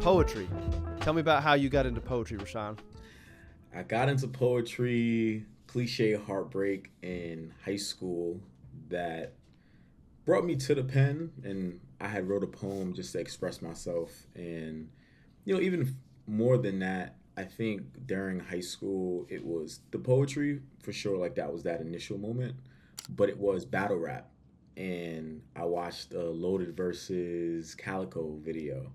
poetry. Tell me about how you got into poetry, Rashan. I got into poetry, cliche heartbreak in high school that brought me to the pen, and I had wrote a poem just to express myself. And even more than that, I think during high school it was the poetry for sure. Like that was that initial moment, but it was battle rap, and I watched a Loaded versus Calico video,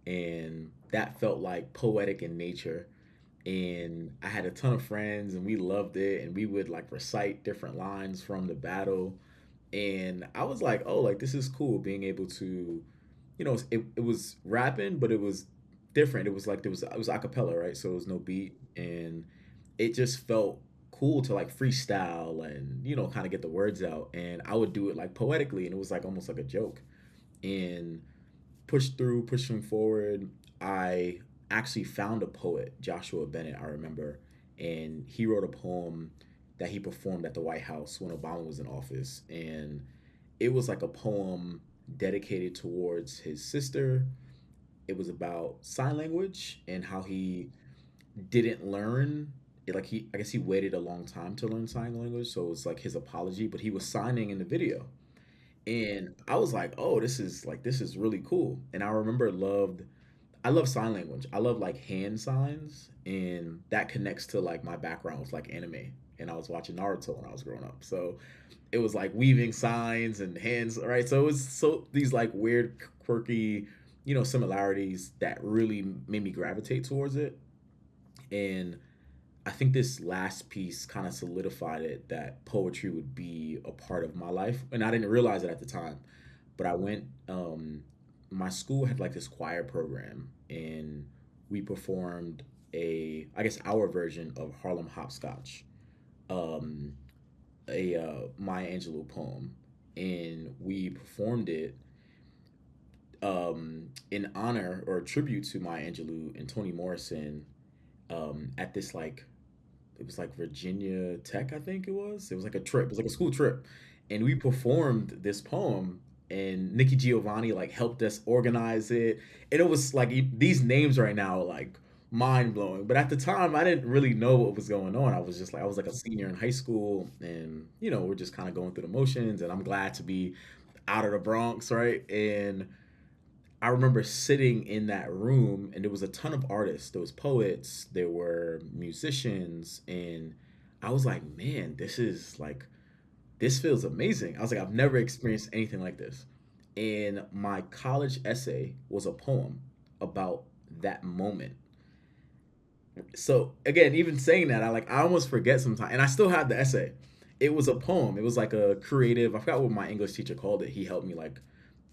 and that felt like poetic in nature. And I had a ton of friends and we loved it, and we would like recite different lines from the battle. And I was like, oh, like this is cool being able to, it was rapping, but it was different. It was like it was a cappella, right? So it was no beat, and it just felt cool to like freestyle and kind of get the words out. And I would do it like poetically, and it was like almost like a joke. And pushing forward, I actually found a poet, Joshua Bennett, I remember, and he wrote a poem that he performed at the White House when Obama was in office. And it was like a poem dedicated towards his sister. It was about sign language and how he didn't learn it. Like I guess he waited a long time to learn sign language. So it was like his apology, but he was signing in the video. And I was like, oh, this is really cool. And I love sign language. I love like hand signs, and that connects to like my background with like anime. And I was watching Naruto when I was growing up. So it was like weaving signs and hands, right? So it was so these like weird, quirky, similarities that really made me gravitate towards it. And I think this last piece kind of solidified it that poetry would be a part of my life. And I didn't realize it at the time, but my school had like this choir program, and we performed I guess our version of Harlem Hopscotch, um, a Maya Angelou poem. And we performed it in honor or tribute to Maya Angelou and Toni Morrison, at this like it was like Virginia Tech, I think it was. It was like a trip. It was like a school trip, and we performed this poem. And Nikki Giovanni like helped us organize it, and it was like these names right now are like mind blowing. But at the time, I didn't really know what was going on. I was like a senior in high school, and we're just kind of going through the motions. And I'm glad to be out of the Bronx, right? And I remember sitting in that room, and there was a ton of artists. There was poets, there were musicians, and I was like, man, this feels amazing. I was like, I've never experienced anything like this. And my college essay was a poem about that moment. So again, even saying that, I almost forget sometimes, and I still have the essay. It was a poem. It was like a creative. I forgot what my English teacher called it. He helped me like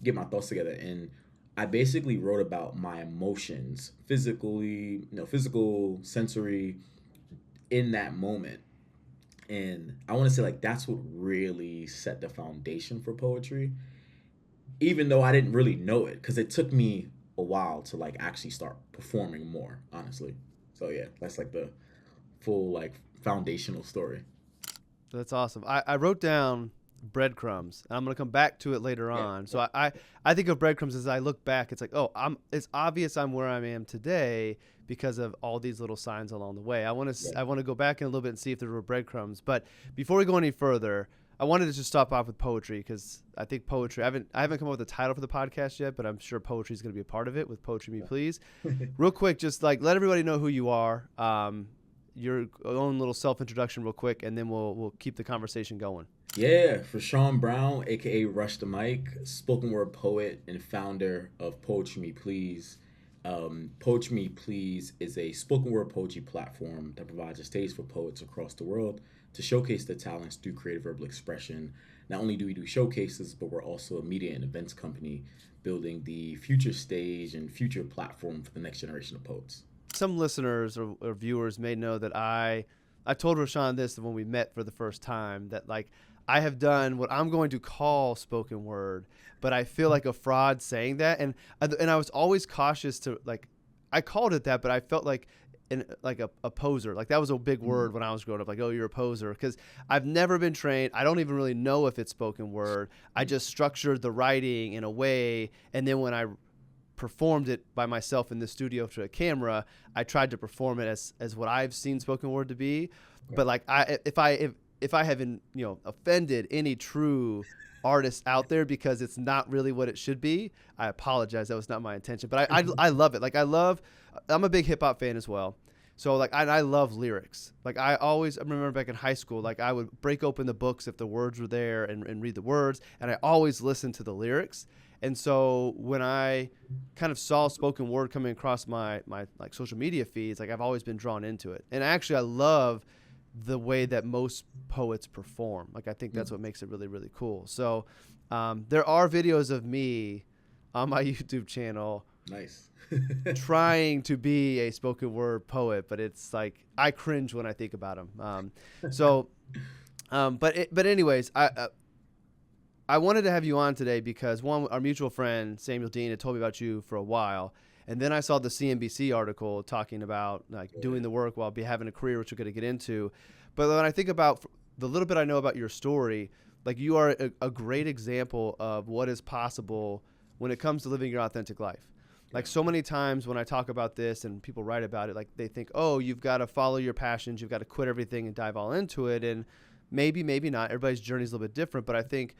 get my thoughts together, and I basically wrote about my emotions, physically, physical, sensory, in that moment. And I want to say like that's what really set the foundation for poetry, even though I didn't really know it, because it took me a while to like actually start performing more, honestly. So yeah, that's like the full like foundational story. That's awesome. I wrote down breadcrumbs, and I'm going to come back to it later Yeah, on. So yeah, I think of breadcrumbs as I look back. It's like, oh, it's obvious I'm where I am today because of all these little signs along the way. yeah. I want to go back in a little bit and see if there were breadcrumbs. But before we go any further, I wanted to just stop off with poetry, because I think poetry. I haven't come up with a title for the podcast yet, but I'm sure poetry is going to be a part of it with Poetry Me Please. Real quick, just like let everybody know who you are. Your own little self introduction, real quick, and then we'll keep the conversation going. Yeah, Rashan Brown, aka Rush the Mic, spoken word poet and founder of Poetry Me Please. Poetry Me Please is a spoken word poetry platform that provides a stage for poets across the world to showcase their talents through creative verbal expression. Not only do we do showcases, but we're also a media and events company building the future stage and future platform for the next generation of poets. Some listeners or viewers may know that I told Rashawn this when we met for the first time, that like I have done what I'm going to call spoken word, but I feel like a fraud saying that, and I was always cautious to like, I called it that, but I felt like a poser. Like that was a big word when I was growing up. Like, oh, you're a poser, because I've never been trained. I don't even really know if it's spoken word. I just structured the writing in a way, and then when I performed it by myself in the studio to a camera. I tried to perform it as what I've seen spoken word to be. But like if I haven't offended any true artists out there because it's not really what it should be, I apologize. That was not my intention. But I love it. Like I'm a big hip hop fan as well. So like I love lyrics. Like I remember back in high school, like I would break open the books if the words were there and read the words, and I always listened to the lyrics. And so when I kind of saw spoken word coming across my like social media feeds, like I've always been drawn into it. And actually I love the way that most poets perform. Like I think that's what makes it really, really cool. So there are videos of me on my YouTube channel Nice. trying to be a spoken word poet, but it's like I cringe when I think about them. But anyways, I wanted to have you on today because one, our mutual friend Samuel Dean had told me about you for a while, and then I saw the CNBC article talking about like doing the work while having a career, which we're going to get into. But when I think about the little bit I know about your story, like you are a great example of what is possible when it comes to living your authentic life. Like so many times when I talk about this and people write about it, like they think, oh, you've got to follow your passions, you've got to quit everything and dive all into it. And maybe not. Everybody's journey is a little bit different. But I think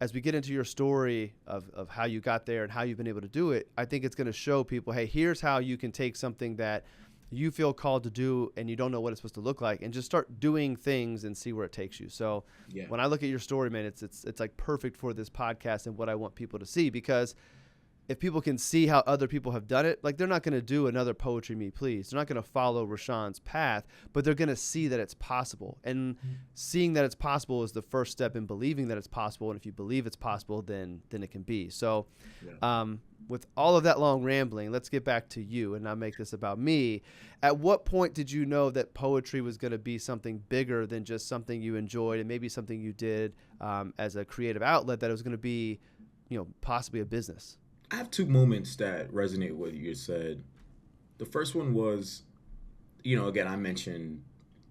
as we get into your story of how you got there and how you've been able to do it, I think it's going to show people, hey, here's how you can take something that you feel called to do and you don't know what it's supposed to look like and just start doing things and see where it takes you. So when I look at your story, man, it's like perfect for this podcast and what I want people to see, because if people can see how other people have done it, like they're not going to do another Poetry Me Please. They're not going to follow Rashan's path, but they're going to see that it's possible. And seeing that it's possible is the first step in believing that it's possible. And if you believe it's possible, then it can be. So with all of that long rambling, let's get back to you and not make this about me. At what point did you know that poetry was going to be something bigger than just something you enjoyed and maybe something you did as a creative outlet, that it was going to be, possibly a business? I have two moments that resonate with what you said. The first one was, again, I mentioned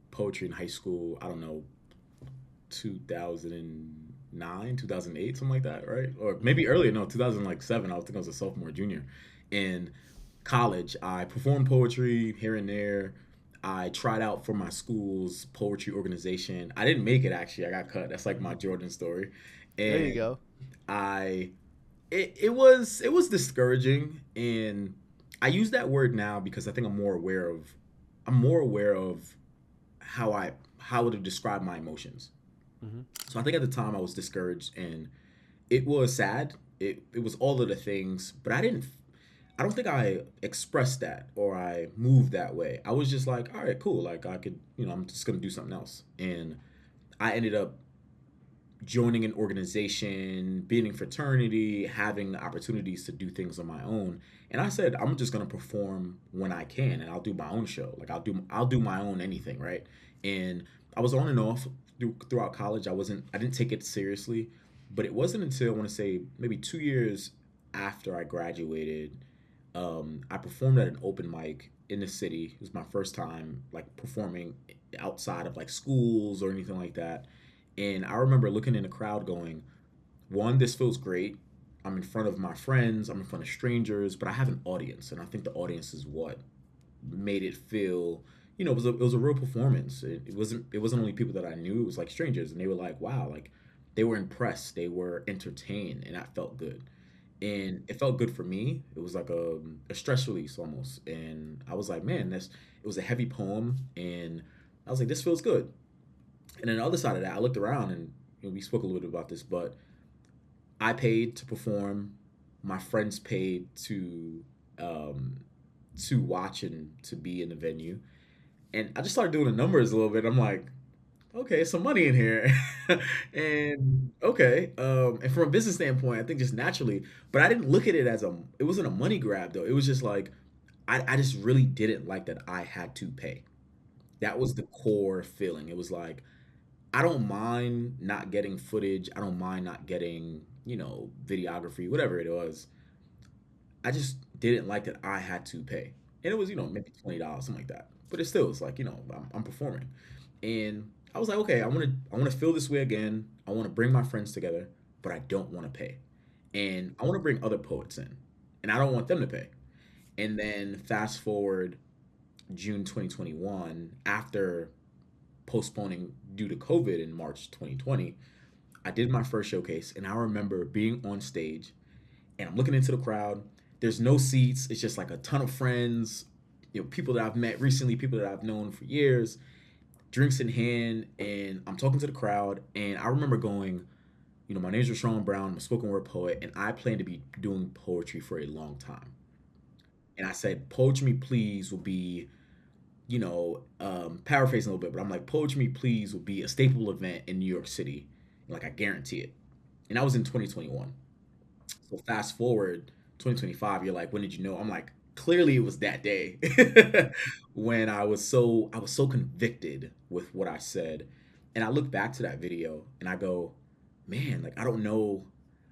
poetry in high school. I don't know, 2009, 2008, something like that, right? Or maybe earlier. No, 2007. I think I was a sophomore, junior. In college, I performed poetry here and there. I tried out for my school's poetry organization. I didn't make it, actually. I got cut. That's like my Jordan story. There you And go. I it was discouraging, and I use that word now because I think I'm more aware of how to describe my emotions. Mm-hmm. So I think at the time I was discouraged, and it was sad. It was all of the things, but I don't think I expressed that or I moved that way. I was just like, all right, cool. Like I could, I'm just gonna do something else. And I ended up joining an organization, being in fraternity, having the opportunities to do things on my own. And I said, I'm just gonna perform when I can, and I'll do my own show. Like I'll do my own anything, right? And I was on and off throughout college. I didn't take it seriously, but it wasn't until I want to say maybe 2 years after I graduated, I performed at an open mic in the city. It was my first time like performing outside of like schools or anything like that. And I remember looking in the crowd going, one, this feels great. I'm in front of my friends, I'm in front of strangers, but I have an audience. And I think the audience is what made it feel, it was a real performance. It wasn't only people that I knew, it was like strangers. And they were like, wow, like they were impressed, they were entertained, and that felt good. And it felt good for me. It was like a stress release almost. And I was like, man, it was a heavy poem. And I was like, this feels good. And then the other side of that, I looked around and we spoke a little bit about this, but I paid to perform. My friends paid to watch and to be in the venue. And I just started doing the numbers a little bit. I'm like, okay, some money in here. And okay. And from a business standpoint, I think just naturally, but I didn't look at it as it wasn't a money grab though. It was just like, I just really didn't like that I had to pay. That was the core feeling. It was like, I don't mind not getting footage. I don't mind not getting, videography, whatever it was. I just didn't like that I had to pay. And it was, maybe $20, something like that. But it still was like, I'm performing. And I was like, okay, I want to feel this way again. I want to bring my friends together, but I don't want to pay. And I want to bring other poets in. and I don't want them to pay. And then fast forward June 2021, after postponing due to COVID in March 2020, I did my first showcase, and I remember being on stage, and I'm looking into the crowd. There's no seats. It's just like a ton of friends, people that I've met recently, people that I've known for years, drinks in hand, and I'm talking to the crowd. And I remember going, my name's Rashan Brown. I'm a spoken word poet, and I plan to be doing poetry for a long time. And I said, Poetry Me Please will be, paraphrasing a little bit, but I'm like, Poetry Me Please will be a staple event in New York City. Like, I guarantee it. And that was in 2021. So fast forward 2025, you're like, when did you know? I'm like, clearly it was that day when I was so convicted with what I said. And I look back to that video and I go, man, like I don't know.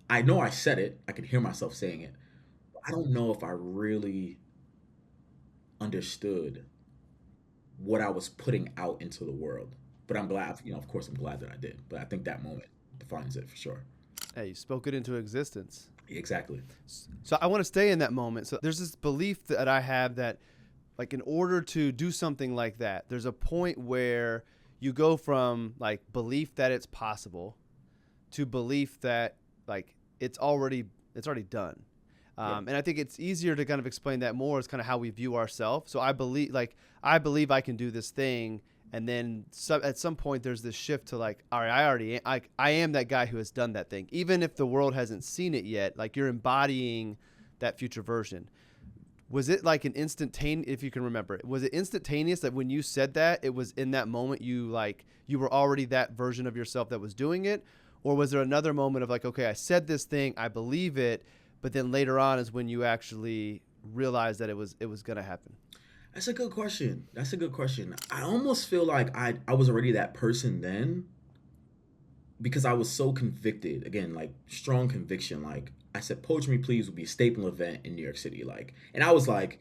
I know I said it. I can hear myself saying it. I don't know if I really understood what I was putting out into the world. But I'm glad, of course I'm glad that I did. But I think that moment defines it for sure. Hey, you spoke it into existence. Exactly. So I want to stay in that moment. So there's this belief that I have that, like, in order to do something like that, there's a point where you go from like belief that it's possible to belief that like it's already done. Yeah. And I think it's easier to kind of explain that more as kind of how we view ourselves. So I believe I can do this thing. And then at some point there's this shift to like, all right, I am that guy who has done that thing. Even if the world hasn't seen it yet, like you're embodying that future version. Was it like an instantaneous, if you can remember it, was it instantaneous that when you said that, it was in that moment you were already that version of yourself that was doing it? Or was there another moment of like, okay, I said this thing, I believe it, but then later on is when you actually realized that it was going to happen? That's a good question. That's a good question. I almost feel like I was already that person then because I was so convicted. Again, like strong conviction. Like I said, Poetry Me Please will be a staple event in New York City. Like, and I was like,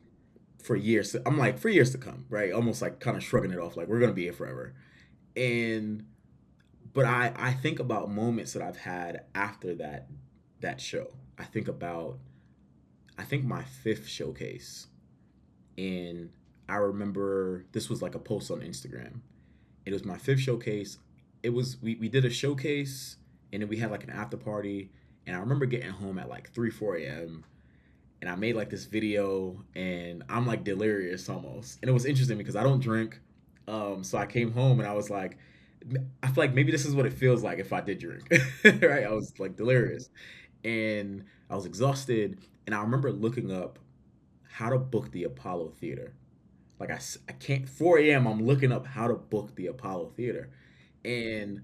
I'm like, for years to come, right? Almost like kind of shrugging it off, like we're gonna be here forever. And but I think about moments that I've had after that show. I think my fifth showcase, and I remember this was like a post on Instagram. It was my fifth showcase. It was we did a showcase and then we had like an after party. And I remember getting home at like 3, 4 a.m. and I made like this video and I'm like delirious almost. And it was interesting because I don't drink. So I came home and I was like, I feel like maybe this is what it feels like if I did drink. Right? I was like delirious and I was exhausted. And I remember looking up how to book the Apollo Theater. Like I can't 4 a.m. I'm looking up how to book the Apollo Theater, and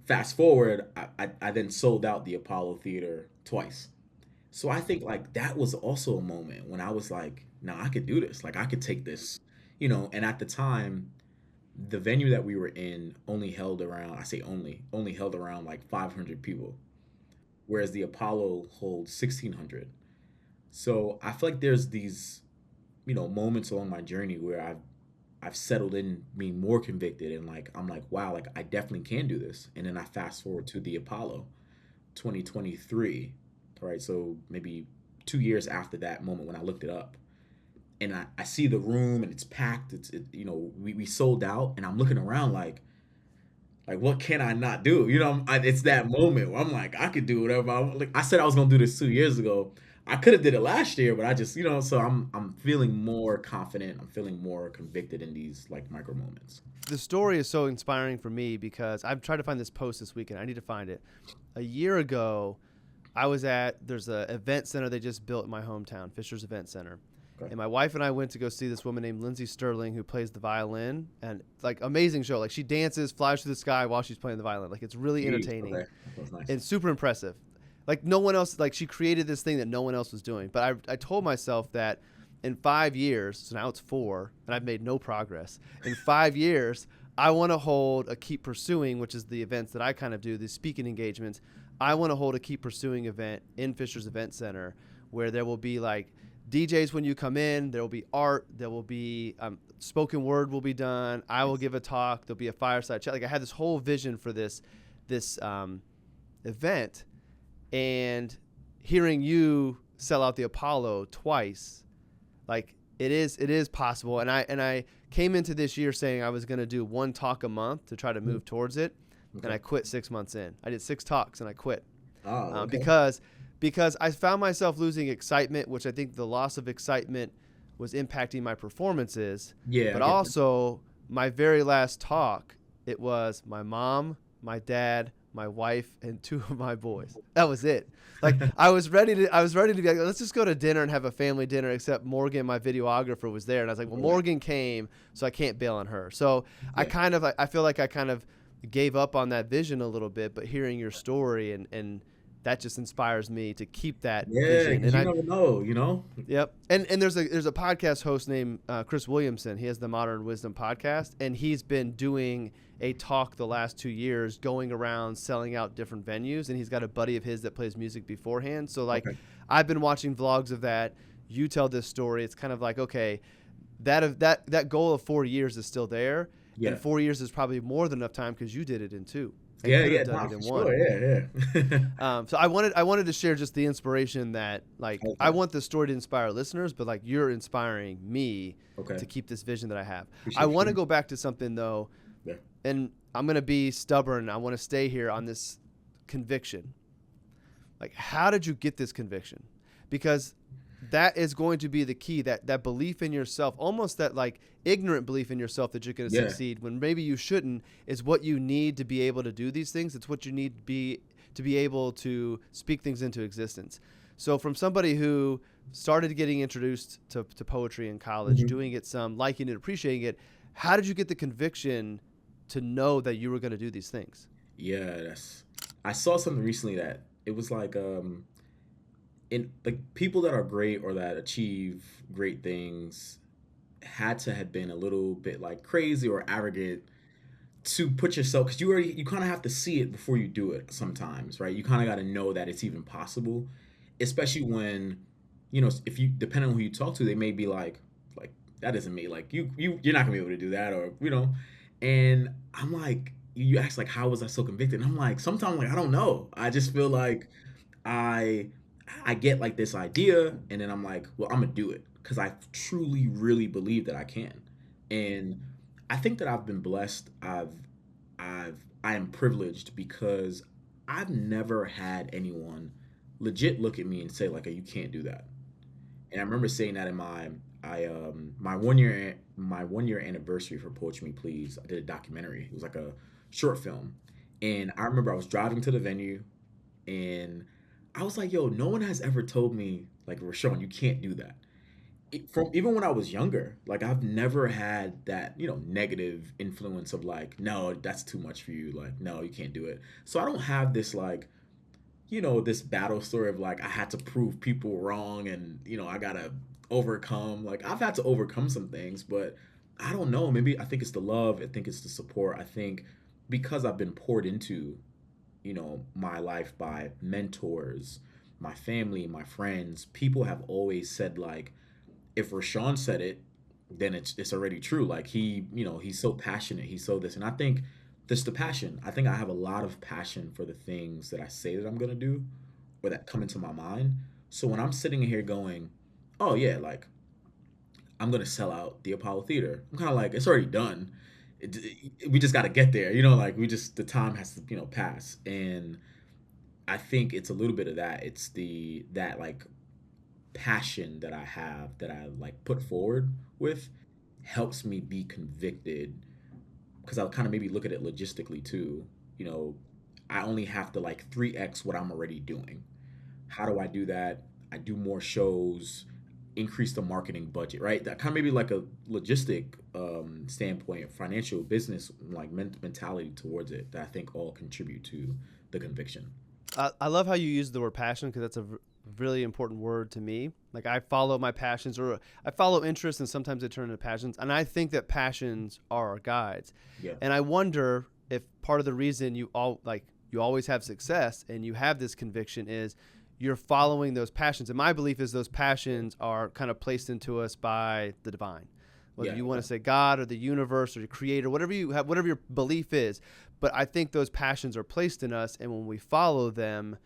fast forward, I then sold out the Apollo Theater twice. So I think like that was also a moment when I was like, no, I could do this. Like I could take this, And at the time, the venue that we were in only held around. I say only held around like 500 people, whereas the Apollo holds 1,600. So I feel like there's these moments along my journey where I've settled in being more convicted and like I'm like wow, like I definitely can do this. And then I fast forward to the Apollo 2023, right? So maybe 2 years after that moment when I looked it up, and I see the room and it's packed. We sold out, and I'm looking around like what can I not do? It's that moment where I'm like I could do whatever. Like I said I was gonna do this 2 years ago. I could have did it last year, but I just so I'm feeling more confident. I'm feeling more convicted in these like micro moments. The story is so inspiring for me because I've tried to find this post this weekend. I need to find it. A year ago, there's a event center they just built in my hometown, Fisher's Event Center. Okay. And my wife and I went to go see this woman named Lindsay Sterling who plays the violin, and like amazing show. Like she dances, flies through the sky while she's playing the violin. Like it's really entertaining. Okay. That's nice. And super impressive. Like no one else, like she created this thing that no one else was doing. But I told myself that in 5 years, so now it's 4, and I've made no progress. In 5 years, I want to hold a Keep Pursuing, which is the events that I kind of do, the speaking engagements. I want to hold a Keep Pursuing event in Fisher's Event Center where there will be like DJs when you come in, there will be art, there will be spoken word will be done. I will give a talk. There'll be a fireside chat. Like I had this whole vision for this event. And hearing you sell out the Apollo twice. Like it is possible. And I came into this year saying I was going to do 1 talk a month to try to move towards it. Okay. And I quit 6 months in. I did 6 talks and I quit. Oh, okay. Because I found myself losing excitement, which I think the loss of excitement was impacting my performances. Yeah. But also my very last talk, it was my mom, my dad, my wife, and 2 of my boys. That was it. Like I was ready to be like, let's just go to dinner and have a family dinner, except Morgan, my videographer, was there. And I was like, well, Morgan came, so I can't bail on her. So yeah. I feel like I kind of gave up on that vision a little bit, but hearing your story and that just inspires me to keep that vision. And you never know, you know? Yep. And there's a podcast host named Chris Williamson. He has the Modern Wisdom podcast, and he's been doing a talk the last 2 years going around selling out different venues, and he's got a buddy of his that plays music beforehand. So like I've been watching vlogs of that. You tell this story. It's kind of like, okay, that goal of 4 years is still there. Yeah. And 4 years is probably more than enough time because you did it in 2. Done it in 1. Sure, yeah. So I wanted to share just the inspiration that like I want this story to inspire listeners, but like you're inspiring me to keep this vision that I have. I want to go back to something though, and I'm gonna be stubborn. I want to stay here on this conviction. Like, how did you get this conviction? Because that is going to be the key, that belief in yourself, almost that like ignorant belief in yourself that you're going to succeed when maybe you shouldn't, is what you need to be able to do these things. It's what you need to be able to speak things into existence. So from somebody who started getting introduced to poetry in college, doing it some, liking it, appreciating it, how did you get the conviction to know that you were going to do these things? Yeah, I saw something recently that it was like in like people that are great or that achieve great things had to have been a little bit like crazy or arrogant to put yourself, because you kind of have to see it before you do it sometimes, right? You kind of got to know that it's even possible, especially when, you know, if you, depending on who you talk to, they may be like that isn't me, like you're not gonna be able to do that, or you know. And I'm like, you ask like, how was I so convicted? And I'm like, sometimes like I don't know, I just feel like I get like this idea, and then I'm like, well, I'm gonna do it because I truly really believe that I can. And I think that I've been blessed. I am privileged because I've never had anyone legit look at me and say like, oh, you can't do that. And I remember saying that in my 1 year anniversary for Poetry Me Please. I did a documentary. It was like a short film. And I remember I was driving to the venue and I was like, yo, no one has ever told me like, Rashan, you can't do that. From even when I was younger, like I've never had that, you know, negative influence of like, no, that's too much for you. Like, no, you can't do it. So I don't have this like, you know, this battle story of like, I had to prove people wrong and, you know, I gotta overcome. Like I've had to overcome some things, but I don't know. Maybe I think it's the love. I think it's the support. I think because I've been poured into, you know, my life by mentors, my family, my friends, people have always said like, if Rashan said it, then it's already true. Like he, you know, he's so passionate. He's so this. And I think this the passion. I think I have a lot of passion for the things that I say that I'm going to do or that come into my mind. So when I'm sitting here going, oh yeah, like I'm going to sell out the Apollo Theater, I'm kind of like, it's already done. We just got to get there. You know, like the time has to, you know, pass. And I think it's a little bit of that. It's that like passion that I have that I like put forward with helps me be convicted, because I'll kind of maybe look at it logistically too. You know, I only have to like 3x what I'm already doing. How do I do that? I do more shows, increase the marketing budget, right? That kind of maybe like a logistic standpoint, financial business like mentality towards it that I think all contribute to the conviction. I love how you use the word passion, because that's a really important word to me. Like I follow my passions, or I follow interests, and sometimes they turn into passions. And I think that passions are our guides. Yeah. And I wonder if part of the reason you always have success and you have this conviction is you're following those passions. And my belief is those passions are kind of placed into us by the divine. Whether you want to say God or the universe or your creator, whatever you have, whatever your belief is. But I think those passions are placed in us, and when we follow them,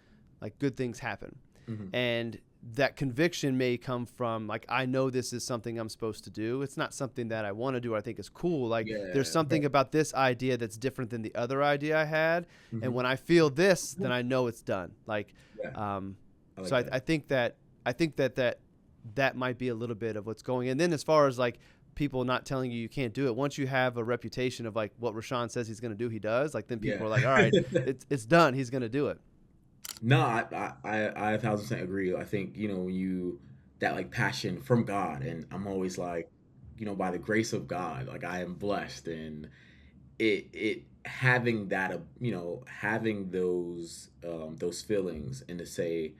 like good things happen. Mm-hmm. And that conviction may come from like, I know this is something I'm supposed to do. It's not something that I want to do or I think is cool. Like there's Yeah. something about this idea that's different than the other idea I had. And Hmm. when I feel this, then I know it's done. Like, Yeah. um, I so like that. I think that might be a little bit of what's going. And then as far as like people not telling you can't do it, once you have a reputation of like what Rashan says he's going to do, he does. Like then people Yeah. are like, all right, it's done. He's going to do it. No, I 1,000% agree. I think, that like passion from God, and I'm always like, by the grace of God, like I am blessed, and it having that, having those feelings, and to say,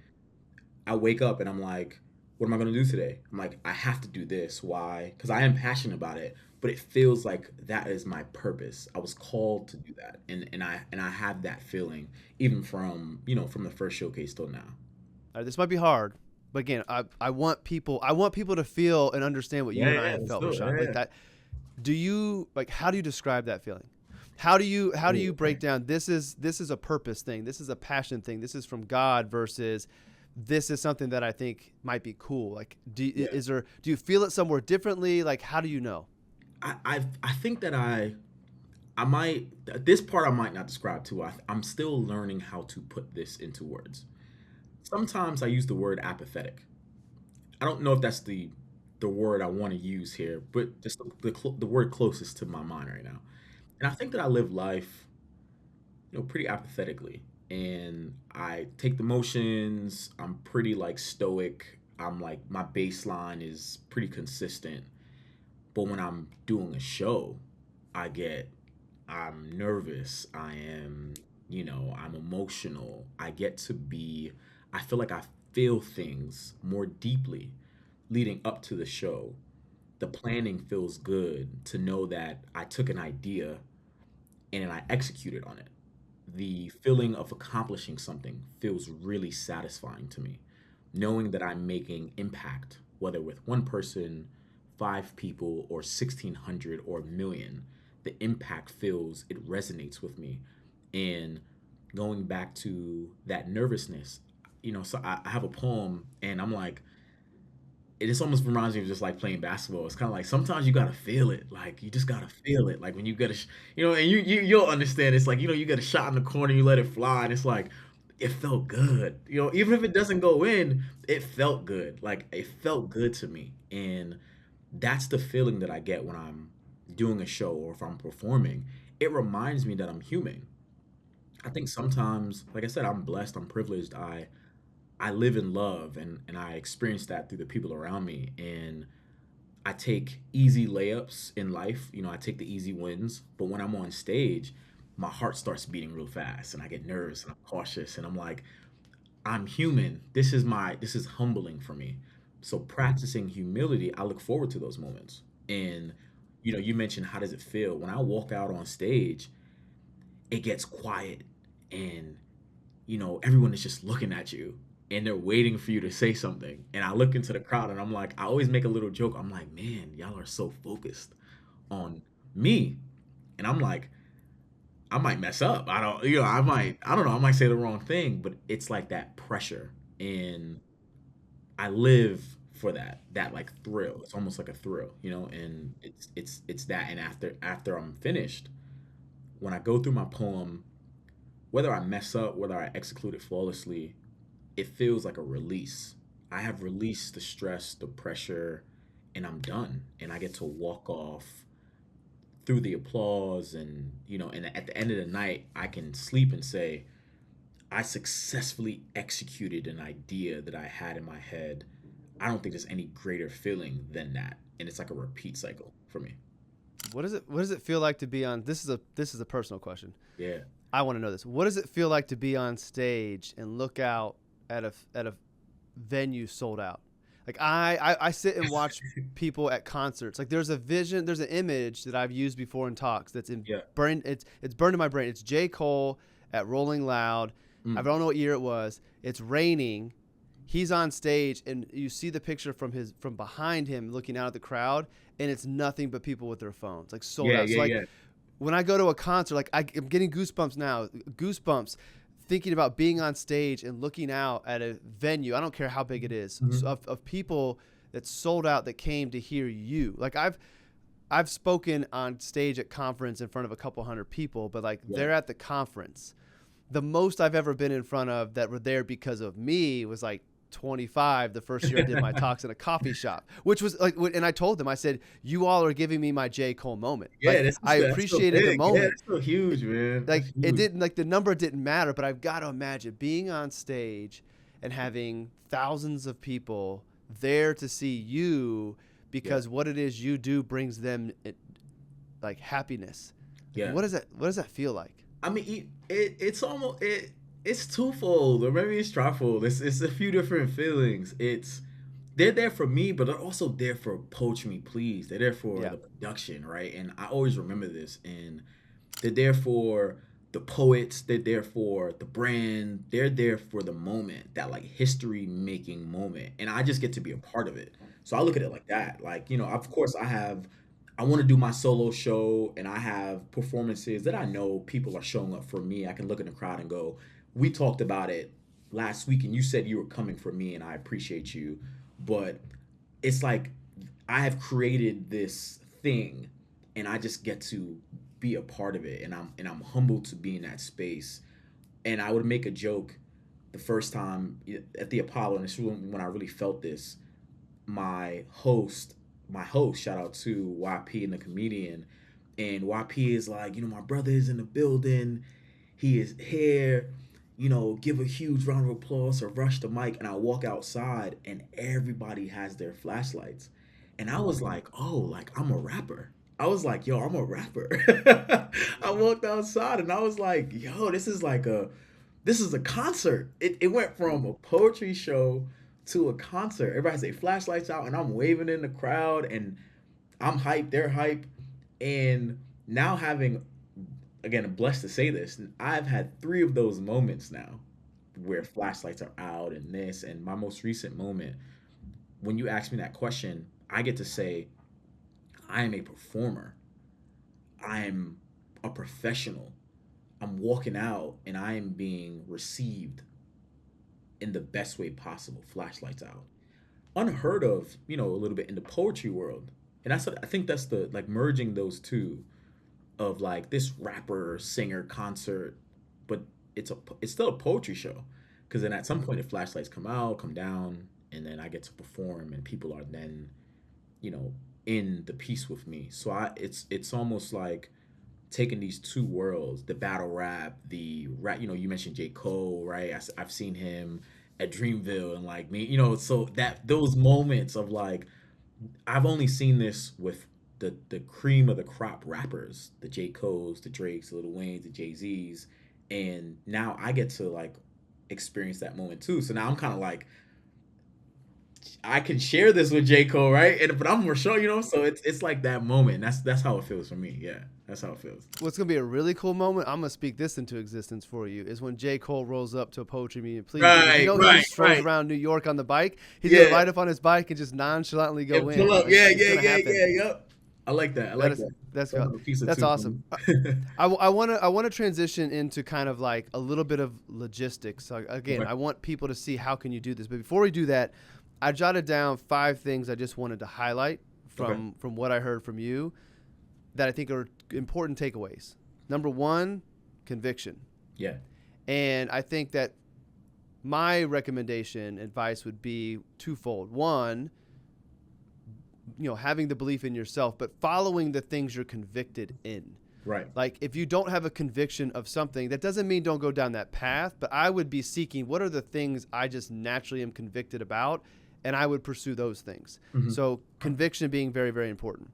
I wake up and I'm like, what am I going to do today? I'm like, I have to do this. Why? Because I am passionate about it, but it feels like that is my purpose. I was called to do that, and I have that feeling even from the first showcase till now. All right, this might be hard, but again, I want people to feel and understand what you Yeah, and I yeah, have let's felt, do it. Rashan. Yeah, Like yeah. that. Do you like? How do you describe that feeling? How do you Ooh, break down this is a purpose thing, this is a passion thing, this is from God versus this is something that I think might be cool. Like, yeah. do you feel it somewhere differently? Like, how do you know? I think that I might this part I might not describe too. I'm still learning how to put this into words. Sometimes I use the word apathetic. I don't know if that's the word I want to use here, but just the word closest to my mind right now. And I think that I live life, pretty apathetically. And I take the motions. I'm pretty like stoic. I'm like my baseline is pretty consistent. But when I'm doing a show, I get I'm nervous. I'm emotional. I feel like I feel things more deeply leading up to the show. The planning feels good to know that I took an idea and then I executed on it. The feeling of accomplishing something feels really satisfying to me. Knowing that I'm making impact, whether with one person, five people, or 1,600 or a million, the impact feels, it resonates with me. And going back to that nervousness, so I have a poem and I'm like, it just almost reminds me of just like playing basketball. It's kind of like sometimes you gotta feel it. Like you just gotta feel it. Like when you get and you'll understand. It's like you get a shot in the corner, you let it fly, and it's like it felt good. Even if it doesn't go in, it felt good. Like it felt good to me, and that's the feeling that I get when I'm doing a show or if I'm performing. It reminds me that I'm human. I think sometimes, like I said, I'm blessed. I'm privileged. I live in love and I experience that through the people around me. And I take easy layups in life. I take the easy wins. But when I'm on stage, my heart starts beating real fast and I get nervous and I'm cautious and I'm like, I'm human. This is humbling for me. So practicing humility, I look forward to those moments. And you mentioned how does it feel? When I walk out on stage, it gets quiet and everyone is just looking at you and they're waiting for you to say something. And I look into the crowd and I'm like, I always make a little joke. I'm like, man, y'all are so focused on me. And I'm like, I might mess up. I don't know, I might say the wrong thing, but it's like that pressure. And I live for that like thrill. It's almost like a thrill, and it's that. And after I'm finished, when I go through my poem, whether I mess up, whether I execute it flawlessly, it feels like a release. I have released the stress, the pressure, and I'm done. And I get to walk off through the applause and at the end of the night, I can sleep and say, I successfully executed an idea that I had in my head. I don't think there's any greater feeling than that. And it's like a repeat cycle for me. What does it feel like to be on? This is a personal question. Yeah. I want to know this. What does it feel like to be on stage and look out at a venue sold out? Like I sit and watch people at concerts. Like there's an image that I've used before in talks that's in Yeah. burned. It's burned in my brain. It's J. Cole at Rolling Loud. I Mm. don't know what year it was. It's raining. He's on stage, and you see the picture from behind him, looking out at the crowd, and it's nothing but people with their phones, like sold Yeah, out. So yeah, like yeah. when I go to a concert, like I'm getting goosebumps now. Goosebumps. thinking about being on stage and looking out at a venue, I don't care how big it is, of people that sold out that came to hear you. Like I've spoken on stage at conference in front of a couple hundred people, but like they're at the conference. The most I've ever been in front of that were there because of me was like 25 the first year I did my talks in a coffee shop, which was like, and I told them, I said, you all are giving me my J. Cole moment. Yeah, like, I appreciated the moment. Yeah, that's so huge, man. Like That's huge. it didn't, like the number didn't matter, but I've got to imagine being on stage and having thousands of people there to see you because what it is you do brings them like happiness. Yeah. What does that feel like? I mean, it's almost it's twofold, or maybe it's trifold. It's a few different feelings. They're there for me, but they're also there for Poetry Me Please. They're there for the production, right? And I always remember this. And they're there for the poets. They're there for the brand. They're there for the moment, that like history making moment. And I just get to be a part of it. So I look at it like that. Like, of course I want to do my solo show, and I have performances that I know people are showing up for me. I can look in the crowd and go, we talked about it last week and you said you were coming for me and I appreciate you. But it's like I have created this thing and I just get to be a part of it, and I'm humbled to be in that space. And I would make a joke the first time at the Apollo, and this is when I really felt this. My host, shout out to YP and the comedian, and YP is like, my brother is in the building, he is here, give a huge round of applause or rush the mic. And I walk outside and everybody has their flashlights, and I was like, oh, like I'm a rapper. I was like, yo, I'm a rapper. I walked outside and I was like, yo, this is a concert. It went from a poetry show to a concert. Everybody has their flashlights out and I'm waving in the crowd and I'm hyped, they're hyped. And now again, I'm blessed to say this, I've had 3 of those moments now where flashlights are out and this. And my most recent moment, when you ask me that question, I get to say, I am a performer. I am a professional. I'm walking out and I am being received in the best way possible, flashlights out. Unheard of, a little bit in the poetry world. And I think that's the, like, merging those two of like this rapper, singer, concert, but it's still a poetry show. Because then at some point the flashlights come out, come down, and then I get to perform and people are then, in the piece with me. So it's almost like taking these two worlds, the battle rap, the rap, you mentioned J. Cole, right? I've seen him at Dreamville and like me, so that those moments of like, I've only seen this with the cream of the crop rappers, the J. Coles, the Drakes, the Lil Waynes, the Jay-Z's, and now I get to like experience that moment too. So now I'm kind of like, I can share this with J. Cole, right? But I'm more sure, so it's like that moment. That's how it feels for me. Yeah, that's how it feels. What's going to be a really cool moment, I'm going to speak this into existence for you, is when J. Cole rolls up to a poetry meeting. Please, he just strolls around New York on the bike. He's going to ride up on his bike and just nonchalantly go in. Pull up. Yep. I like that. That's awesome. I want to transition into kind of like a little bit of logistics. So again, I want people to see how can you do this. But before we do that, I jotted down 5 things I just wanted to highlight from what I heard from you that I think are important takeaways. Number 1, conviction. Yeah. And I think that my advice would be twofold. 1, having the belief in yourself, but following the things you're convicted in. Right. Like if you don't have a conviction of something, that doesn't mean don't go down that path, but I would be seeking what are the things I just naturally am convicted about, and I would pursue those things. Mm-hmm. So conviction being very, very important.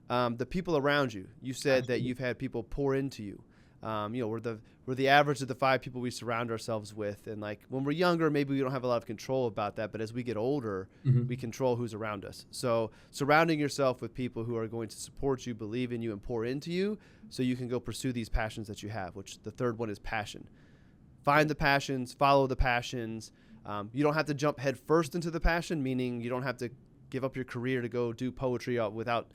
The people around you, you said that you've had people pour into you. We're the average of the 5 people we surround ourselves with. And like when we're younger, maybe we don't have a lot of control about that. But as we get older, we control who's around us. So surrounding yourself with people who are going to support you, believe in you, and pour into you so you can go pursue these passions that you have, which the 3rd one is passion. Find the passions, follow the passions. You don't have to jump head first into the passion, meaning you don't have to give up your career to go do poetry without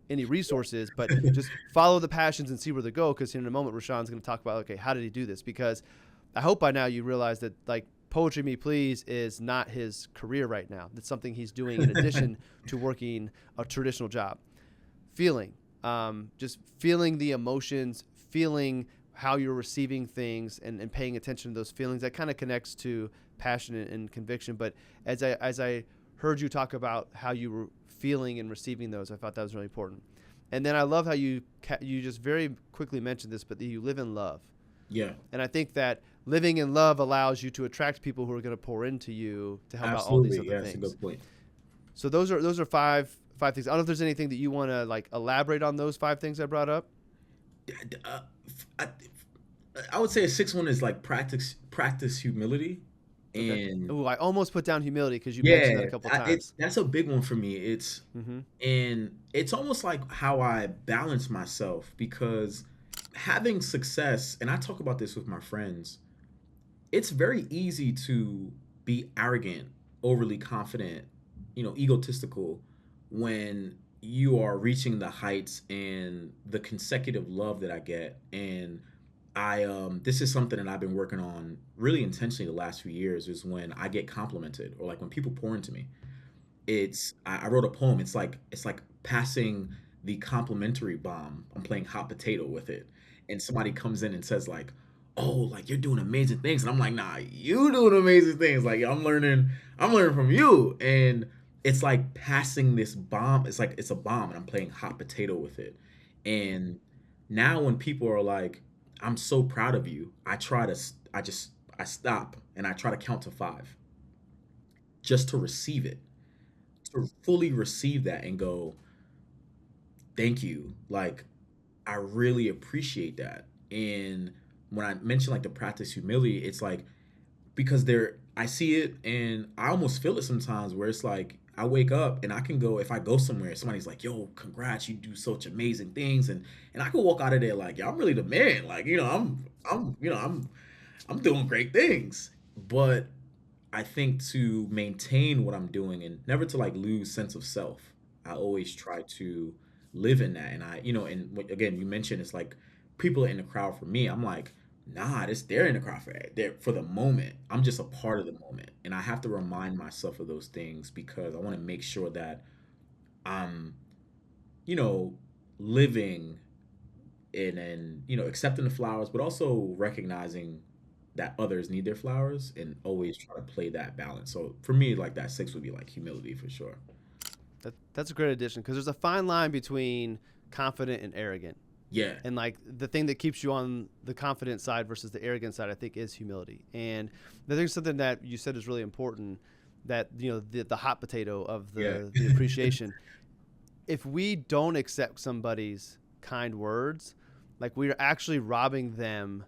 any resources, but just follow the passions and see where they go. Because in a moment, Rashan's going to talk about, okay, how did he do this? Because I hope by now you realize that like Poetry Me Please is not his career right now. That's something he's doing in addition to working a traditional job. Feeling, just feeling the emotions, feeling how you're receiving things, and paying attention to those feelings. That kind of connects to passion and conviction. But as I heard you talk about how you were feeling and receiving those, I thought that was really important. And then I love how you just very quickly mentioned this, but that you live in love. Yeah. And I think that living in love allows you to attract people who are going to pour into you to help out all these Absolutely. other Yeah, that's a things. good point. So those are five things. I don't know if there's anything that you want to like elaborate on those five things I brought up. Uh, I, I would say a sixth one is like practice humility, Okay. and Ooh, I almost put down humility because you mentioned that a yeah, couple it's times. that's a big one for me. Mm-hmm. It's almost like how I balance myself, because having success, and I talk about this with my friends, it's very easy to be arrogant, overly confident, egotistical when you are reaching the heights and the consecutive love that I get. And I this is something that I've been working on really intentionally the last few years, is when I get complimented, or like when people pour into me. I wrote a poem. It's like passing the complimentary bomb. I'm playing hot potato with it, and somebody comes in and says like, "Oh, like you're doing amazing things," and I'm like, "Nah, you doing amazing things. Like I'm learning from you." And it's like passing this bomb. It's like it's a bomb, and I'm playing hot potato with it. And now when people are like, "I'm so proud of you," I stop and I try to count to five just to receive it, to fully receive that and go, thank you. Like, I really appreciate that. And when I mention like the practice humility, it's like, because I see it and I almost feel it sometimes, where it's like I wake up and I can go, if I go somewhere, somebody's like, yo, congrats, you do such amazing things. And I can walk out of there like, yeah, I'm really the man. Like, I'm doing great things. But I think to maintain what I'm doing and never to like lose sense of self, I always try to live in that. And again, you mentioned it's like people are in the crowd for me. I'm like, nah, they're in the crowd for the moment. I'm just a part of the moment, and I have to remind myself of those things, because I want to make sure that I'm, you know, living and accepting the flowers, but also recognizing that others need their flowers, and always try to play that balance. So for me, like that six would be like humility for sure. That's a great addition because there's a fine line between confident and arrogant. Yeah. And like the thing that keeps you on the confident side versus the arrogant side, I think, is humility. And I think something that you said is really important, that the hot potato of Yeah. the appreciation. If we don't accept somebody's kind words, like we're actually robbing them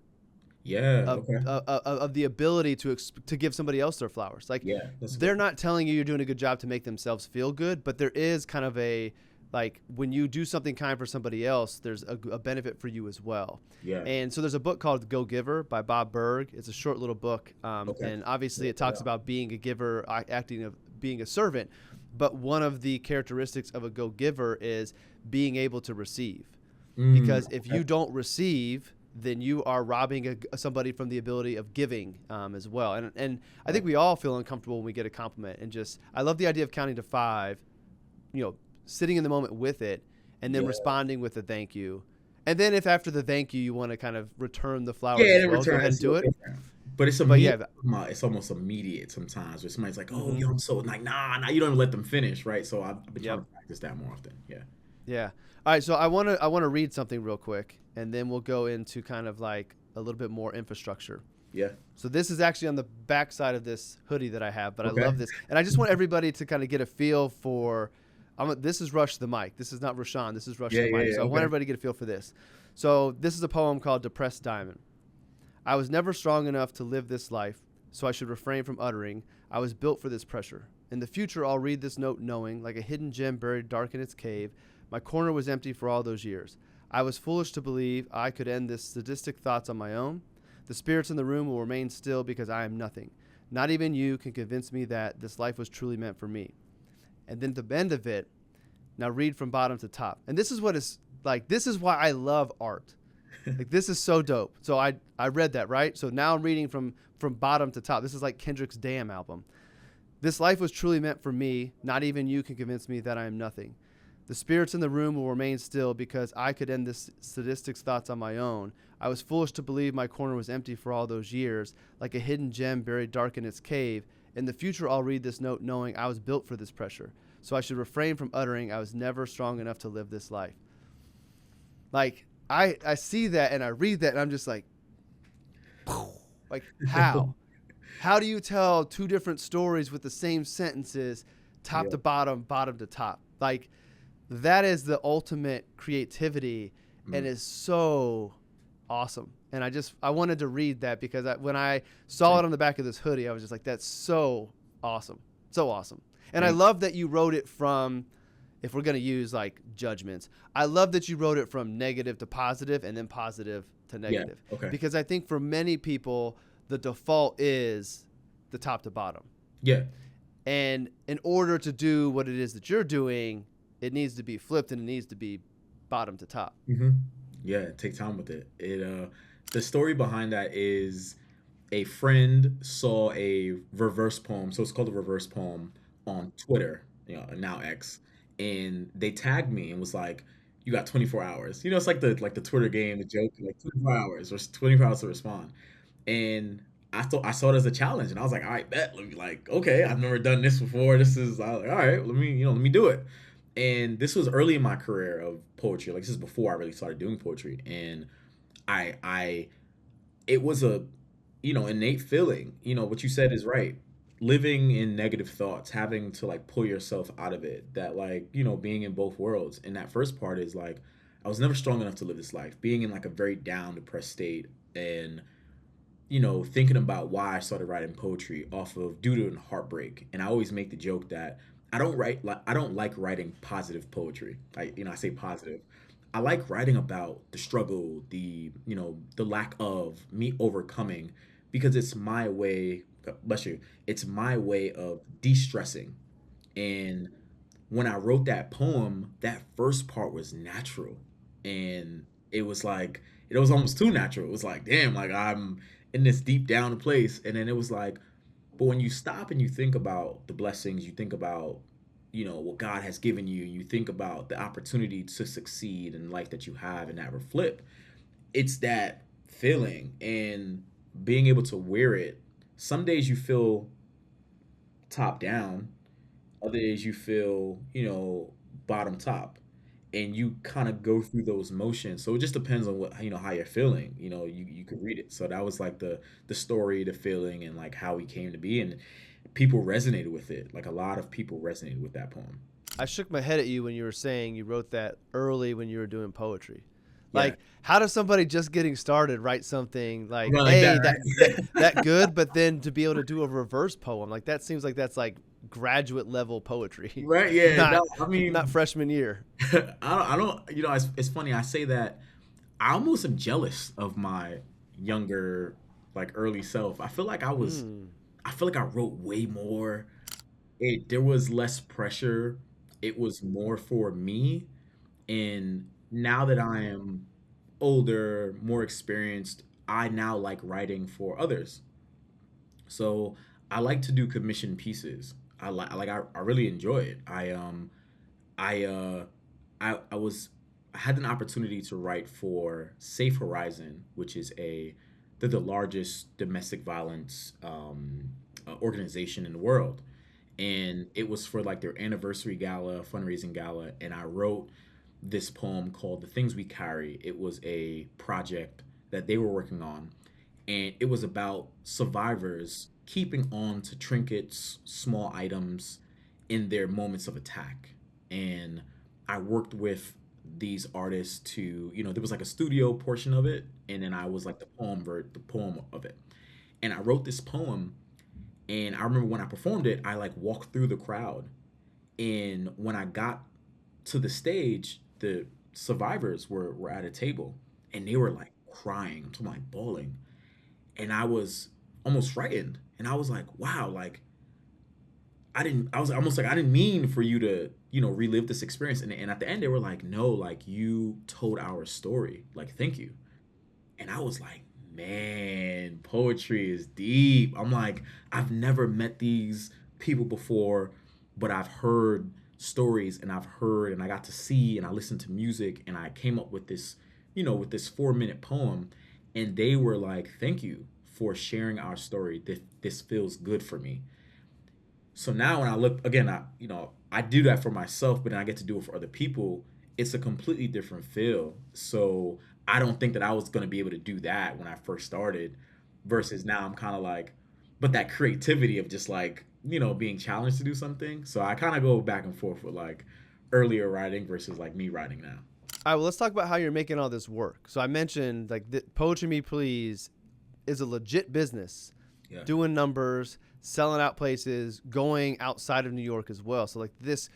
Yeah. of Okay. of the ability to give somebody else their flowers. Like Yeah. That's a good they're point. not telling you you're doing a good job to make themselves feel good, but there is kind of a like when you do something kind for somebody else, there's a benefit for you as well. Yeah. And so there's a book called Go Giver by Bob Berg. It's a short little book, Okay. and obviously Check it that talks out. about being a giver, acting of being a servant. But one of the characteristics of a go giver is being able to receive, because if Okay. you don't receive, then you are robbing somebody from the ability of giving as well. And I think Right. we all feel uncomfortable when we get a compliment. And just I love the idea of counting to five, sitting in the moment with it, and then Yeah. responding with a thank you. And then if after the thank you you want to kind of return the flowers Yeah. as In well, go return, ahead and it's a do little it. different. But it's But immediate. yeah, It's almost immediate sometimes, where somebody's like, "Oh, mm-hmm, yo, I'm so," like, nah, you don't even let them finish, right? So I've been trying yep, to practice that more often. Yeah. yeah. All right, so I want to read something real quick, and then we'll go into kind of like a little bit more infrastructure. Yeah. So this is actually on the back side of this hoodie that I have, but I Okay. love this. And I just want everybody to kind of get a feel for this is Rush the Mic. This is not Rashan. This is Rush Yeah. the Yeah. Mic. Yeah. So I want Okay. everybody to get a feel for this. So this is a poem called Depressed Diamond. I was never strong enough to live this life, so I should refrain from uttering. I was built for this pressure. In the future, I'll read this note knowing, like a hidden gem buried dark in its cave, my corner was empty for all those years. I was foolish to believe I could end this sadistic thoughts on my own. The spirits in the room will remain still because I am nothing. Not even you can convince me that this life was truly meant for me. And then at the end of it, now read from bottom to top. And this is what is like, this is why I love art. Like this is so dope. So I read that, right? So now I'm reading from bottom to top. This is like Kendrick's Damn album. This life was truly meant for me. Not even you can convince me that I am nothing. The spirits in the room will remain still because I could end this sadistic's thoughts on my own. I was foolish to believe my corner was empty for all those years, like a hidden gem buried dark in its cave. In the future, I'll read this note knowing I was built for this pressure. So I should refrain from uttering I was never strong enough to live this life. Like, I see that and I read that and I'm just like, how? How do you tell two different stories with the same sentences, top Yeah. to bottom, bottom to top? Like, that is the ultimate creativity and Mm. is so awesome. And I wanted to read that because when I saw it Thank, on the back of this hoodie, I was just like, that's so awesome. So awesome. And I thank. love that you wrote it from, if we're going to use like judgments, I love that you wrote it from negative to positive and then positive to Yeah. negative. Okay. Because I think for many people, the default is the top to bottom. Yeah. And in order to do what it is that you're doing, it needs to be flipped and it needs to be bottom to top. Hmm. Yeah. Take time with it. The story behind that is a friend saw a reverse poem. So it's called a reverse poem on Twitter, now X, and they tagged me and was like, "You got 24 hours." It's like the Twitter game, the joke, like 24 hours or 24 hours to respond. And I thought I saw it as a challenge, and I was like, "All right, bet." Let me like, okay, I've never done this before. I was like, all right, let me do it. And this was early in my career of poetry. Like this is before I really started doing poetry, and I it was a innate feeling. What you said is right. Living in negative thoughts, having to like pull yourself out of it, that like being in both worlds. And that first part is like I was never strong enough to live this life, being in like a very down depressed state, and thinking about why I started writing poetry off of due to heartbreak. And I always make the joke that I don't like writing positive poetry. I say positive. I like writing about the struggle, the lack of me overcoming, because it's my way. Bless you. It's my way of de-stressing. And when I wrote that poem, that first part was natural, and it was like it was almost too natural. It was like, damn, like I'm in this deep down place, and then it was like, but when you stop and you think about the blessings, you think about what God has given you, you think about the opportunity to succeed in life that you have, and that flip, it's that feeling and being able to wear it. Some days you feel top down, other days you feel, bottom top. And you kind of go through those motions. So it just depends on what how you're feeling. You could read it. So that was like the story, the feeling, and like how he came to be. And people resonated with it. Like a lot of people resonated with that poem. I shook my head at you when you were saying you wrote that early when you were doing poetry. Yeah. Like, how does somebody just getting started write something like, Right, like hey, that, that right? good, but then to be able to do a reverse poem, like that seems like that's like graduate level poetry, Right, yeah. not No, I not mean, freshman year. I don't, it's funny. I say that I almost am jealous of my younger, like early self. Mm. I feel like I wrote way more. There was less pressure. It was more for me. And now that I am older, more experienced, I now like writing for others. So I like to do commission pieces. I really enjoy it. I I was I had an opportunity to write for Safe Horizon, which is they're the largest domestic violence organization in the world, and it was for like their anniversary gala, fundraising gala, and I wrote this poem called "The Things We Carry." It was a project that they were working on, and it was about survivors keeping on to trinkets, small items in their moments of attack. And I worked with these artists to, there was like a studio portion of it, and then I was like the poem of it. And I wrote this poem, and I remember when I performed it, I like walked through the crowd, and when I got to the stage, the survivors were at a table, and they were like crying, I'm talking like bawling, and I was almost frightened, and I was like, wow, like I was almost like I didn't mean for you to relive this experience, and at the end they were like, no, like you told our story, like thank you. And I was like, man, poetry is deep. I'm like, I've never met these people before, but I've heard stories and I've heard and I got to see and I listened to music and I came up with this, with this 4-minute poem. And they were like, thank you for sharing our story. This feels good for me. So now when I look again, I do that for myself, but then I get to do it for other people. It's a completely different feel. So I don't think that I was gonna be able to do that when I first started, versus now I'm kind of like, but that creativity of just like being challenged to do something. So I kind of go back and forth with like earlier writing versus like me writing now. All right, well, let's talk about how you're making all this work. So I mentioned like Poetry Me Please is a legit business, Yeah. doing numbers, selling out places, going outside of New York as well. So like this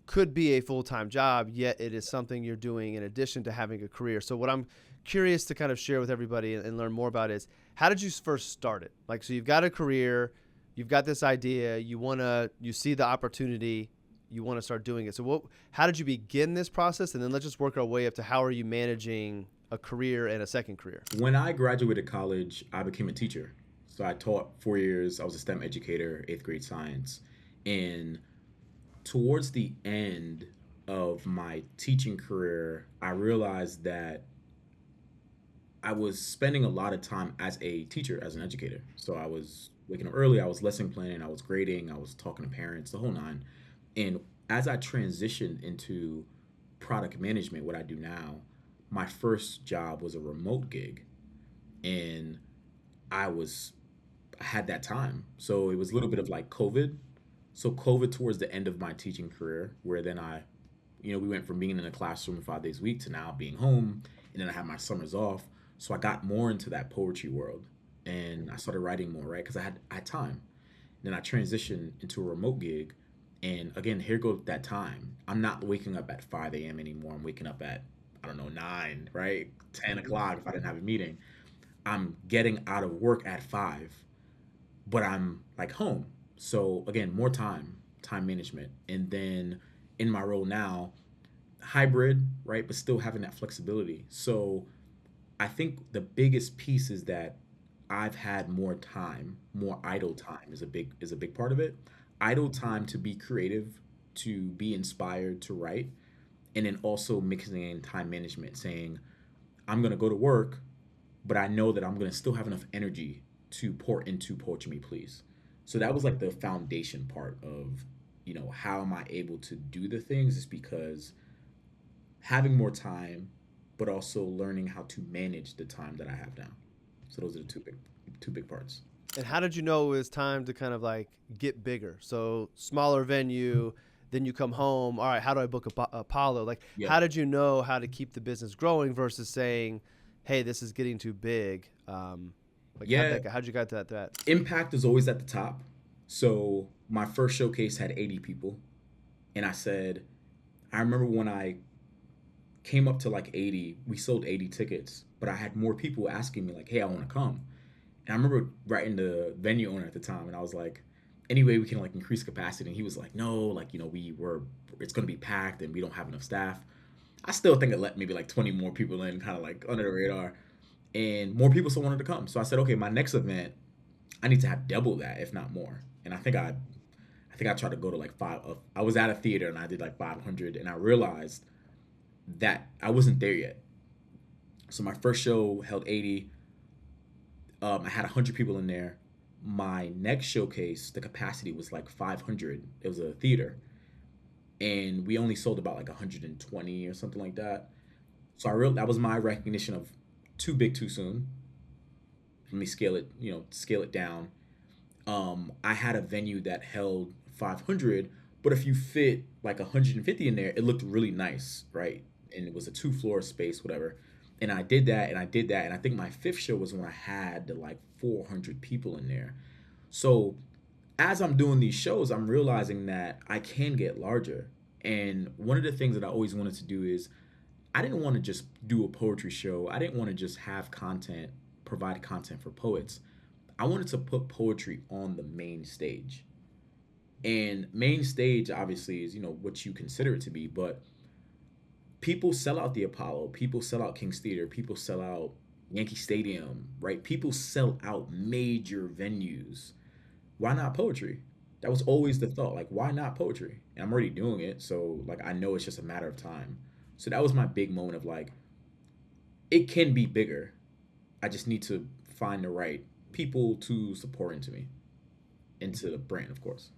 could be a full-time job, yet it is something you're doing in addition to having a career. So what I'm curious to kind of share with everybody and learn more about is, how did you first start it? Like, so you've got a career, you've got this idea, you see the opportunity, you want to start doing it. So how did you begin this process? And then let's just work our way up to how are you managing a career and a second career? When I graduated college, I became a teacher. So I taught 4 years. I was a STEM educator, eighth grade science. And towards the end of my teaching career, I realized that I was spending a lot of time as a teacher, as an educator. So I was waking up early, I was lesson planning, I was grading, I was talking to parents, the whole nine. And as I transitioned into product management, what I do now, my first job was a remote gig. And I was I had that time. So it was a little bit of like COVID. So COVID towards the end of my teaching career, where then we went from being in a classroom 5 days a week to now being home, and then I had my summers off. So I got more into that poetry world, and I started writing more, right? Because I had time. Then I transitioned into a remote gig, and again, here goes that time. I'm not waking up at 5 a.m. anymore. I'm waking up at, I don't know, 9, right? 10 o'clock if I didn't have a meeting. I'm getting out of work at 5, but I'm like home. So again, more time management. And then in my role now, hybrid, right? But still having that flexibility. So I think the biggest piece is that I've had more time, more idle time is a big part of it. Idle time to be creative, to be inspired to write, and then also mixing in time management, saying I'm gonna go to work, but I know that I'm gonna still have enough energy to pour into Poetry Me Please. So that was like the foundation part of, how am I able to do the things, is because having more time, but also learning how to manage the time that I have now. So those are the two big parts. And how did you know it was time to kind of like get bigger? So smaller venue, then you come home. All right, how do I book Apollo? Like, Yeah. how did you know how to keep the business growing versus saying, "Hey, this is getting too big"? Like, Yeah, how'd you get to that? impact is always at the top. So my first showcase had 80 people, and I remember when I came up to like 80, we sold 80 tickets, but I had more people asking me like, "Hey, I want to come." And I remember writing the venue owner at the time, and I was like, "Anyway, we can like increase capacity." And he was like, "No, like it's gonna be packed, and we don't have enough staff." I still think it let maybe like 20 more people in, kind of like under the radar, and more people still wanted to come. So I said, "Okay, my next event, I need to have double that, if not more." And I think I tried to go to like five. I was at a theater and I did like 500, and I realized that I wasn't there yet. So my first show held 80. I had 100 people in there. My next showcase, the capacity was like 500. It was a theater, and we only sold about like 120 or something like that. So that was my recognition of too big too soon. Let me scale it down. I had a venue that held 500, but if you fit like 150 in there, it looked really nice, right? And it was a two-floor space, whatever. And I did that, and I did that, and I think my fifth show was when I had like 400 people in there. So as I'm doing these shows, I'm realizing that I can get larger. And one of the things that I always wanted to do is I didn't want to just do a poetry show. I didn't want to just have content, provide content for poets. I wanted to put poetry on the main stage. And main stage obviously is, what you consider it to be, but people sell out the Apollo, people sell out King's Theater, people sell out Yankee Stadium, right? People sell out major venues. Why not poetry? That was always the thought. Like, why not poetry? And I'm already doing it, so like I know it's just a matter of time. So that was my big moment of like, it can be bigger. I just need to find the right people to support into me, into the brand, of course.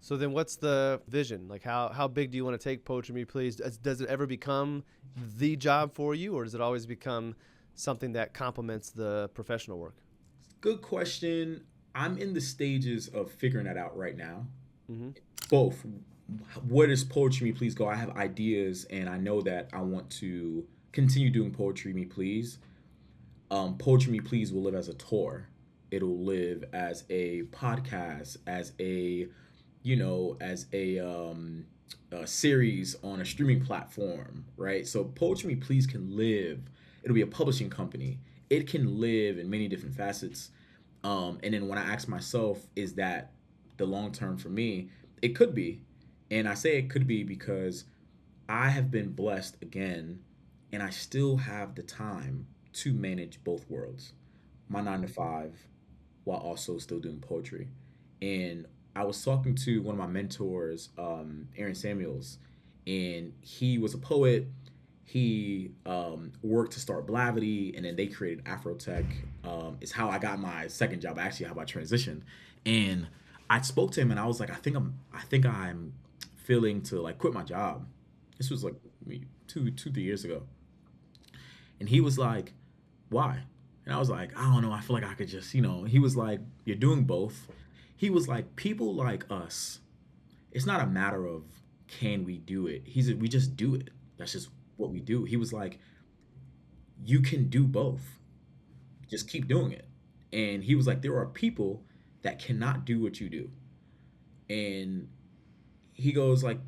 So then what's the vision? Like how big do you want to take Poetry Me Please? Does it ever become the job for you, or does it always become something that complements the professional work? Good question. I'm in the stages of figuring that out right now. Mm-hmm. Both. Where does Poetry Me Please go? I have ideas, and I know that I want to continue doing Poetry Me Please. Poetry Me Please will live as a tour. It'll live as a podcast, as a, a series on a streaming platform, right? So Poetry Me Please can live. It'll be a publishing company. It can live in many different facets. And then when I ask myself, is that the long term for me? It could be. And I say it could be because I have been blessed again, and I still have the time to manage both worlds, my 9 to 5, while also still doing poetry. And I was talking to one of my mentors, Aaron Samuels, and he was a poet. He worked to start Blavity, and then they created Afrotech. Is how I got my second job. Actually, how I transitioned. And I spoke to him, and I was like, I think I'm feeling to like quit my job. This was like 3 years ago, and he was like, why? And I was like, I don't know. I feel like I could just, he was like, you're doing both. He was like, people like us, it's not a matter of can we do it. We just do it. That's just what we do. He was like, you can do both. Just keep doing it. And he was like, there are people that cannot do what you do. And he goes like,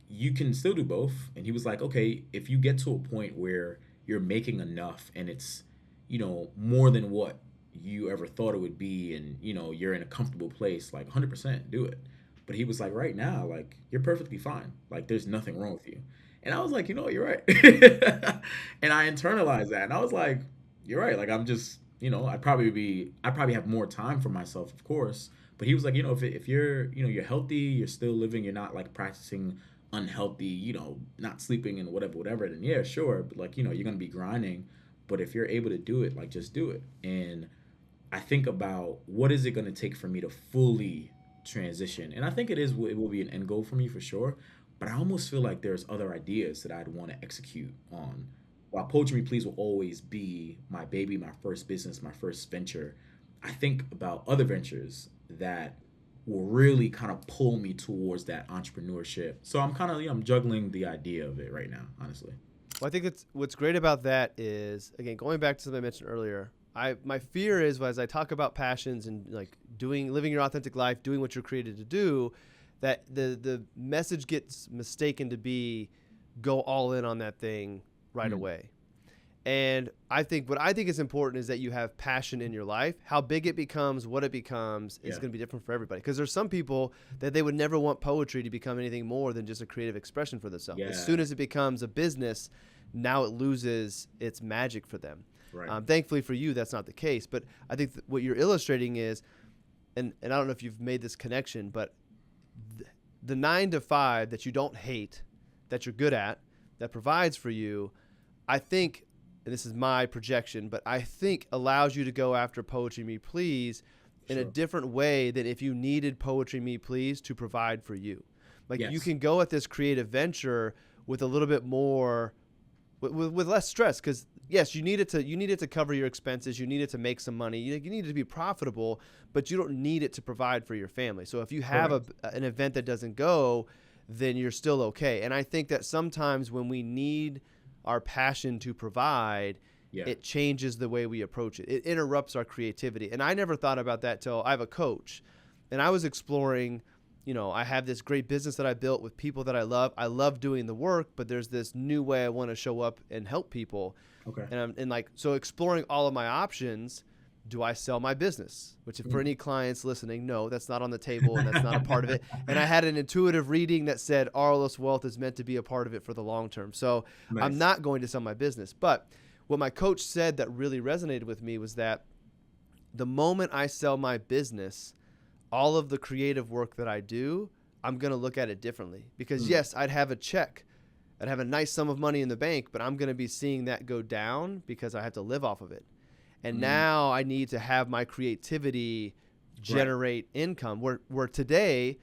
you can still do both. And he was like, okay, if you get to a point where you're making enough and it's, more than what you ever thought it would be, and you're in a comfortable place, like 100% do it. But he was like, right now, like you're perfectly fine, like there's nothing wrong with you. And I was like, you're right. And I internalized that, and I was like, you're right. Like I'm just, I probably have more time for myself, of course. But he was like, if you're, you're healthy, you're still living, you're not like practicing unhealthy, not sleeping and whatever, then yeah, sure. But like, you're gonna be grinding. But if you're able to do it, like just do it. And I think about what is it gonna take for me to fully transition. And I think it will be an end goal for me for sure. But I almost feel like there's other ideas that I'd want to execute on. While Poetry Me Please will always be my baby, my first business, my first venture, I think about other ventures that will really kind of pull me towards that entrepreneurship. So I'm kind of, I'm juggling the idea of it right now, honestly. Well, I think it's what's great about that is, again, going back to something I mentioned earlier. My fear is, as I talk about passions and like living your authentic life, doing what you're created to do, that the message gets mistaken to be go all in on that thing right Mm, away. And what I think is important is that you have passion in your life. How big it becomes, what it becomes is yeah. going to be different for everybody. Because there's some people that they would never want poetry to become anything more than just a creative expression for themselves. As Yeah. soon as it becomes a business, now it loses its magic for them. Right. Thankfully for you, that's not the case. But I think what you're illustrating is, and I don't know if you've made this connection, but the 9 to 5 that you don't hate, that you're good at, that provides for you, I think, and this is my projection, but I think allows you to go after Poetry Me Please in a Sure. different way than if you needed Poetry Me Please to provide for you. Like you Yes. can go at this creative venture with a little bit more, with less stress, because yes, you need it to cover your expenses, you need it to make some money, you need it to be profitable, but you don't need it to provide for your family. So if you have Correct. an event that doesn't go, then you're still okay. And I think that sometimes when we need our passion to provide, Yeah. it changes the way we approach it. It interrupts our creativity. And I never thought about that till I have a coach. And I was exploring, I have this great business that I built with people that I love. I love doing the work, but there's this new way I want to show up and help people. Okay. So exploring all of my options. Do I sell my business? Which, if for Mm. any clients listening, no, that's not on the table and that's not a part of it. And I had an intuitive reading that said RLS Wealth is meant to be a part of it for the long term. So I'm Nice. not going to sell my business. But what my coach said that really resonated with me was that the moment I sell my business, all of the creative work that I do, I'm going to look at it differently. Because Mm. yes, I'd have a check. I'd have a nice sum of money in the bank, but I'm going to be seeing that go down because I have to live off of it. And Mm. now I need to have my creativity Right. generate income. Where today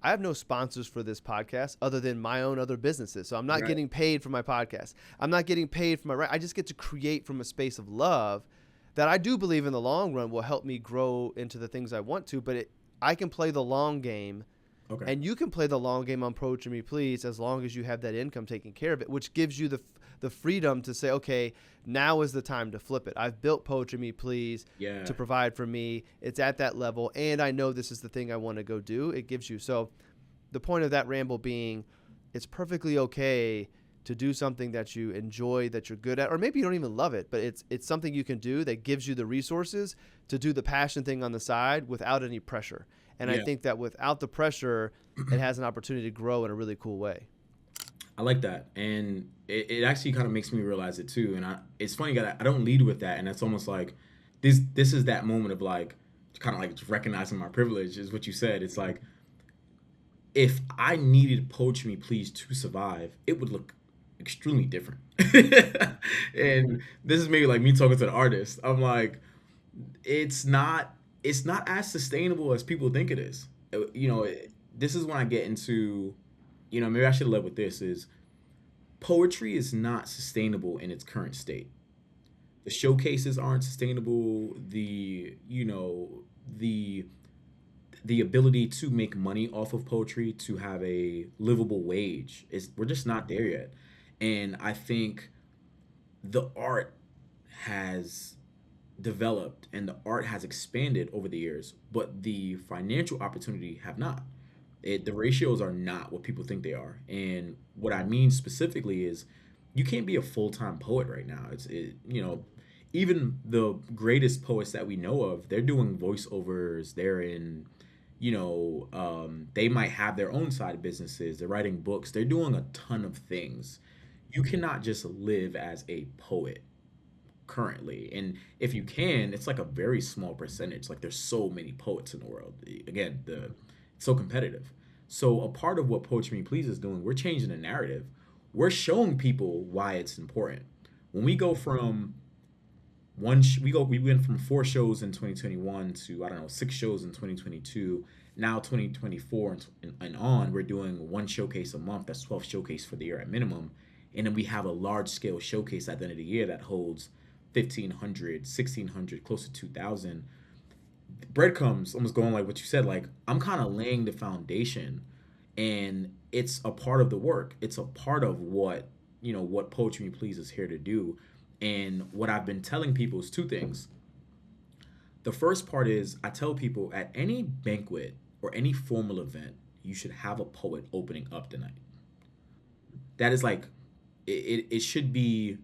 I have no sponsors for this podcast other than my own other businesses. So I'm not Right. getting paid for my podcast. I'm not getting paid for I just get to create from a space of love that I do believe in the long run will help me grow into the things I want to, but I can play the long game, Okay. and you can play the long game on Poetry Me Please as long as you have that income taking care of it, which gives you the freedom to say, okay, now is the time to flip it. I've built Poetry Me Please Yeah. to provide for me. It's at that level, and I know this is the thing I want to go do. It gives you. So the point of that ramble being, it's perfectly okay to do something that you enjoy, that you're good at, or maybe you don't even love it, but it's something you can do that gives you the resources to do the passion thing on the side without any pressure. And I Yeah. think that without the pressure, it has an opportunity to grow in a really cool way. I like that, and it actually kind of makes me realize it too. And it's funny that I don't lead with that, and it's almost like this is that moment of like kind of like recognizing my privilege is what you said. It's like if I needed Poetry Me Please to survive, it would look extremely different. And this is maybe like me talking to the artist. I'm like, it's not it's not as sustainable as people think it is. This is when I get into, maybe I should have led with this is poetry is not sustainable in its current state. The showcases aren't sustainable. The ability to make money off of poetry, to have a livable wage, is we're just not there yet. And I think the art has developed and the art has expanded over the years, but the financial opportunity have not. The ratios are not what people think they are. And what I mean specifically is you can't be a full-time poet right now. Even the greatest poets that we know of, they're doing voiceovers, they're in they might have their own side businesses, they're writing books, they're doing a ton of things. You cannot just live as a poet currently. And if you can, it's like a very small percentage. Like there's so many poets in the world. Again, the it's so competitive. So a part of what Poetry Me Please is doing, we're changing the narrative. We're showing people why it's important. When we go from we went from 4 shows in 2021 to I don't know 6 shows in 2022. Now 2024 and on, we're doing one showcase a month. That's 12 showcase for the year at minimum, and then we have a large scale showcase at the end of the year that holds 1,500, 1,600, close to 2,000. Breadcrumbs, almost going like what you said. Like I'm kind of laying the foundation, and it's a part of the work. It's a part of what Poetry Me Please is here to do. And what I've been telling people is two things. The first part is I tell people at any banquet or any formal event, you should have a poet opening up the night. That is like it should be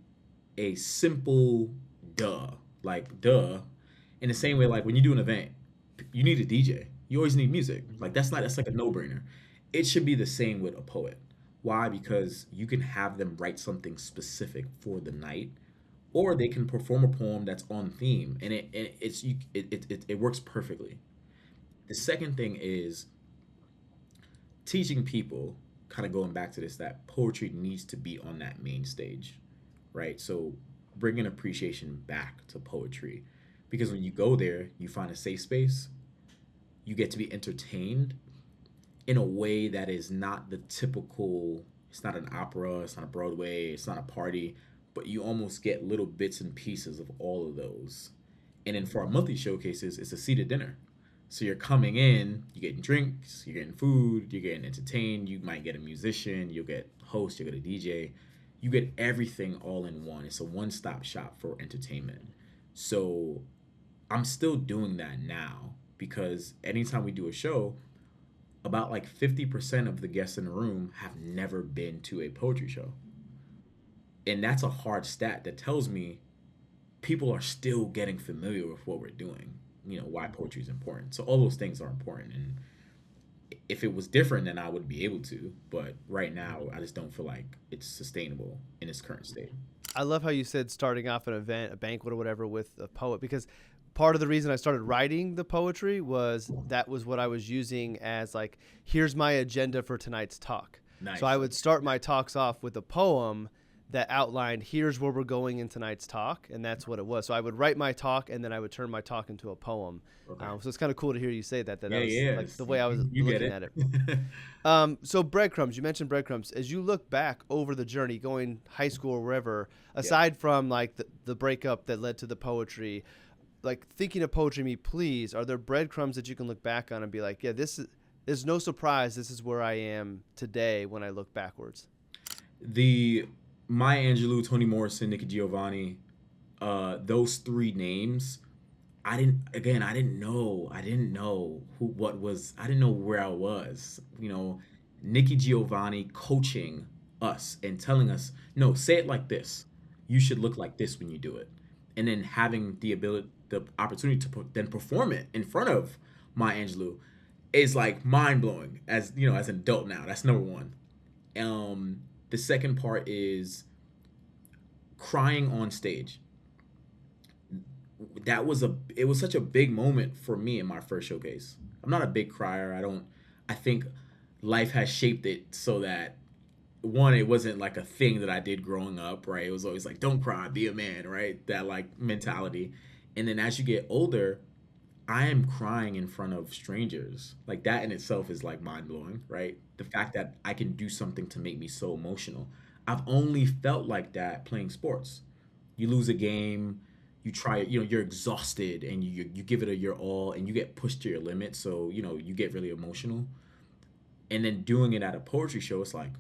a simple duh. Like duh. In the same way, like when you do an event, you need a DJ. You always need music. Like that's like a no-brainer. It should be the same with a poet. Why? Because you can have them write something specific for the night, or they can perform a poem that's on theme, and it works perfectly. The second thing is teaching people, kind of going back to this, that poetry needs to be on that main stage, right? So bringing appreciation back to poetry, because when you go there, you find a safe space, you get to be entertained in a way that is not the typical. It's not an opera, it's not a Broadway, it's not a party, but you almost get little bits and pieces of all of those. And then for our monthly showcases, it's a seated dinner. So you're coming in, you're getting drinks, you're getting food, you're getting entertained. You might get a musician, you'll get host, you'll get a DJ. You get everything all in one. It's a one-stop shop for entertainment. So I'm still doing that now because anytime we do a show, about like 50% of the guests in the room have never been to a poetry show. And that's a hard stat that tells me people are still getting familiar with what we're doing, why poetry is important. So all those things are important. And If it was different, then I would be able to. But right now, I just don't feel like it's sustainable in its current state. I love how you said starting off an event, a banquet or whatever with a poet, because part of the reason I started writing the poetry was that was what I was using as like, here's my agenda for tonight's talk. So I Nice. would start my talks off with a poem that outlined here's where we're going in tonight's talk, and that's what it was. So I would write my talk, and then I would turn my talk into a poem. Okay. So it's kind of cool to hear you say that. Yeah, That was like yes. the way I was You get looking it. at it. So breadcrumbs. You mentioned breadcrumbs. As you look back over the journey, going high school or wherever, Yeah. aside from like the breakup that led to the poetry, like thinking of Poetry Me Please, are there breadcrumbs that you can look back on and be like, yeah, this is. There's no surprise. This is where I am today when I look backwards. The Maya Angelou, Toni Morrison, Nikki Giovanni, those three names, I didn't know I didn't know where I was. Nikki Giovanni coaching us and telling us, no, say it like this. You should look like this when you do it. And then having the opportunity to then perform it in front of Maya Angelou is like mind blowing as an adult now. That's number one. The second part is crying on stage. It was such a big moment for me in my first showcase. I'm not a big crier. I think life has shaped it so that one, it wasn't like a thing that I did growing up, right? It was always like, don't cry, be a man, right? That like mentality. And then as you get older, I am crying in front of strangers. Like that in itself is like mind blowing, right? The fact that I can do something to make me so emotional. I've only felt like that playing sports. You lose a game, you try it, you're exhausted and you give it your all and you get pushed to your limit. So, you get really emotional. And then doing it at a poetry show, it's like,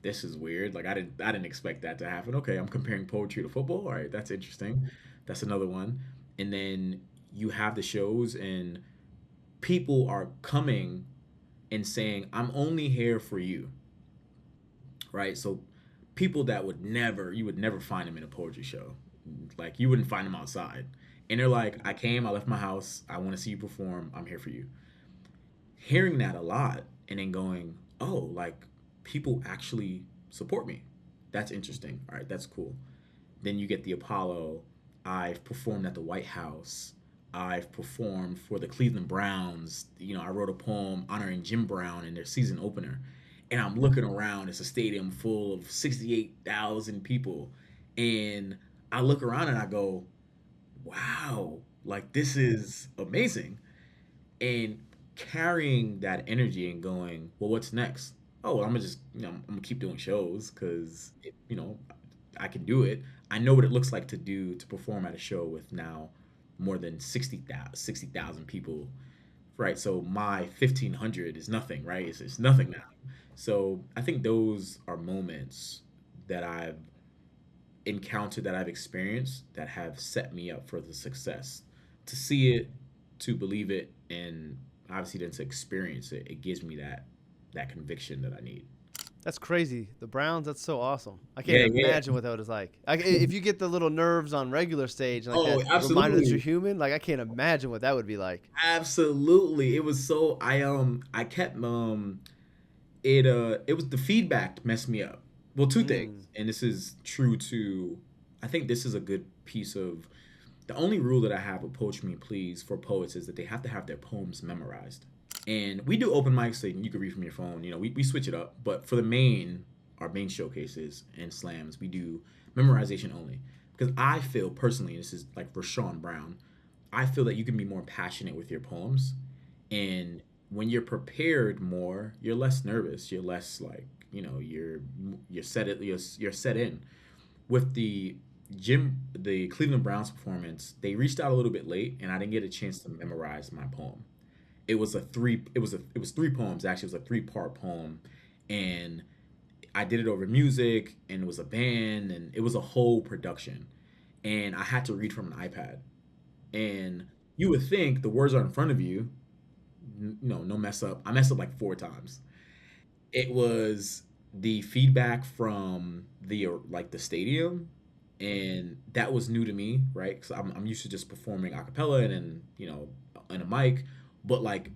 this is weird. Like I didn't expect that to happen. Okay, I'm comparing poetry to football. All right, that's interesting. That's another one. And then you have the shows and people are coming and saying, I'm only here for you, right? So people that you would never find them in a poetry show. Like you wouldn't find them outside. And they're like, I came, I left my house, I want to see you perform, I'm here for you. Hearing that a lot and then going, oh, like people actually support me. That's interesting. All right, that's cool. Then you get the Apollo. I've performed at the White House. I've performed for the Cleveland Browns. I wrote a poem honoring Jim Brown in their season opener. And I'm looking around, it's a stadium full of 68,000 people. And I look around and I go, wow, like this is amazing. And carrying that energy and going, well, what's next? Oh, well, I'm gonna just, I'm gonna keep doing shows because, I can do it. I know what it looks like to perform at a show with now more than 60,000 people, right? So my 1,500 is nothing, right? It's nothing now. So I think those are moments that I've encountered, that I've experienced, that have set me up for the success. To see it, to believe it, and obviously then to experience it, it gives me that conviction that I need. That's crazy. The Browns, that's so awesome. I can't Yeah, yeah. imagine what that was like. If you get the little nerves on regular stage, like Oh, that reminder that you're absolutely. human, like I can't imagine what that would be like. Absolutely. It was so I kept it was the feedback messed me up. Well, two Mm. things. And this is true to I think this is a good piece of the only rule that I have with Poetry Me Please for poets is that they have to have their poems memorized. And we do open mics so you can read from your phone. We switch it up. But for our main showcases and slams, we do memorization only. Because I feel personally, and this is like Rashan Brown, I feel that you can be more passionate with your poems. And when you're prepared more, you're less nervous. You're less like, you're set in. With the Cleveland Browns performance, they reached out a little bit late and I didn't get a chance to memorize my poem. It was three poems actually. It was a three-part poem, and I did it over music, and it was a band, and it was a whole production, and I had to read from an iPad. And you would think the words are in front of you. No, no mess up. I messed up like four times. It was the feedback from the stadium, and that was new to me, right? Because I'm used to just performing a cappella and then in a mic, but like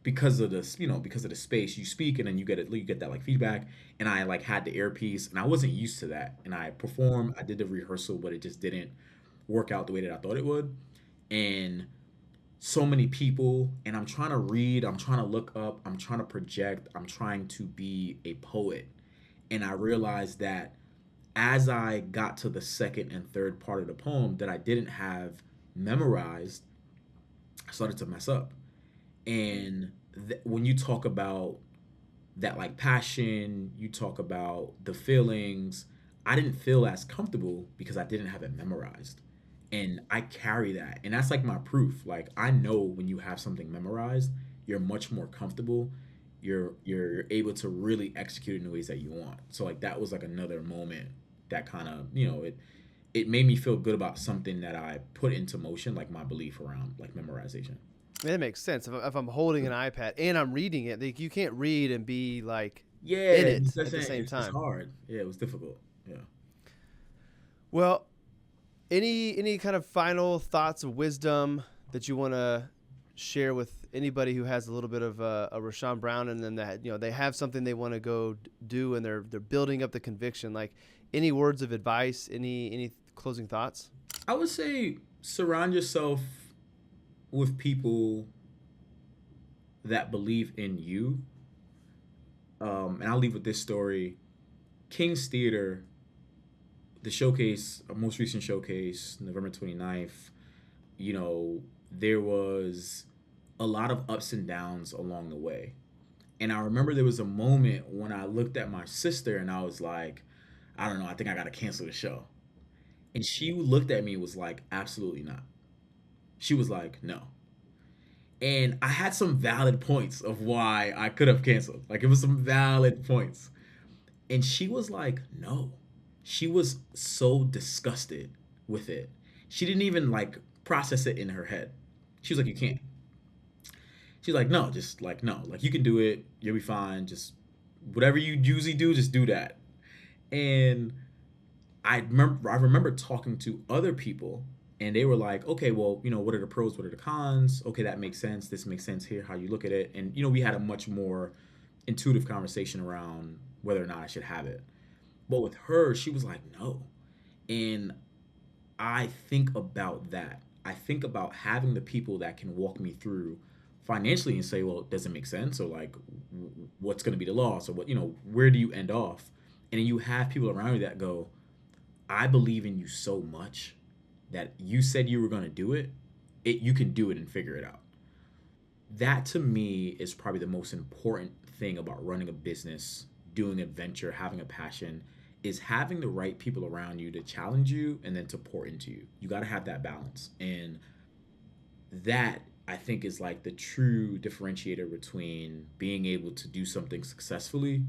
because of this, because of the space you speak, and then you get that like feedback. And I like had the earpiece, and I wasn't used to that. And I performed, I did the rehearsal, but it just didn't work out the way that I thought it would. And so many people, and I'm trying to read, I'm trying to look up, I'm trying to project, I'm trying to be a poet. And I realized that as I got to the second and third part of the poem that I didn't have memorized, I started to mess up. And when you talk about that, like passion, you talk about the feelings, I didn't feel as comfortable because I didn't have it memorized. And I carry that. And that's like my proof. Like I know when you have something memorized, you're much more comfortable. You're able to really execute it in the ways that you want. So like that was like another moment that kind of, it made me feel good about something that I put into motion, like my belief around like memorization. I mean, that makes sense. If I'm holding an iPad and I'm reading it, like, you can't read and be like in Yeah, it that's at the it. same It's time. hard. Yeah, it was difficult. Yeah. Well, any kind of final thoughts of wisdom that you want to share with anybody who has a little bit of a Rashan Brown, and then that they have something they want to go do, and they're building up the conviction. Like, any words of advice, any closing thoughts? I would say surround yourself with people that believe in you. And I'll leave with this story. King's Theater, the showcase, a most recent showcase, November 29th, there was a lot of ups and downs along the way. And I remember there was a moment when I looked at my sister and I was like, I don't know, I think I got to cancel the show. And she looked at me and was like, absolutely not. She was like, no. And I had some valid points of why I could have canceled. Like it was some valid points. And she was like, no. She was so disgusted with it. She didn't even like process it in her head. She was like, you can't. She's like, no, just like, no, like you can do it. You'll be fine. Just whatever you usually do, just do that. And I remember talking to other people, and they were like, okay, well, what are the pros, what are the cons? Okay, that makes sense. This makes sense here, how you look at it. And we had a much more intuitive conversation around whether or not I should have it. But with her, she was like, no. And I think about that. I think about having the people that can walk me through financially and say, well, does it make sense? Or like, what's going to be the loss? Or what, where do you end off? And then you have people around you that go, I believe in you so much that you said you were going to do it. You can do it and figure it out. That to me is probably the most important thing about running a business, doing a venture, having a passion, is having the right people around you to challenge you and then to pour into you. You got to have that balance. And that I think is like the true differentiator between being able to do something successfully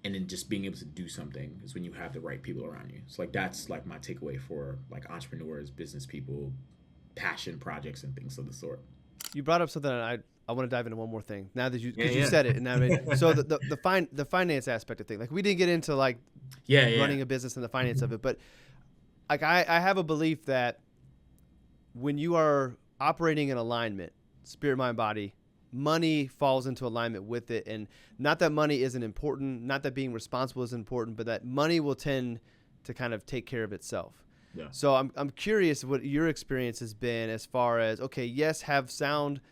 and then just being able to do something is when you have the right people around you. So like that's like my takeaway for like entrepreneurs, business people, passion projects and things of the sort. You brought up something, and I want to dive into one more thing now that Yeah, because you yeah. said it, and I mean, so the finance aspect of things, like we didn't get into like Yeah, yeah. running a business and the finance of it, but like I have a belief that when you are operating in alignment, spirit, mind, body, money falls into alignment with it. And not that money isn't important, not that being responsible is important, but that money will tend to kind of take care of itself. Yeah. So I'm curious what your experience has been as far as, okay, yes, have sound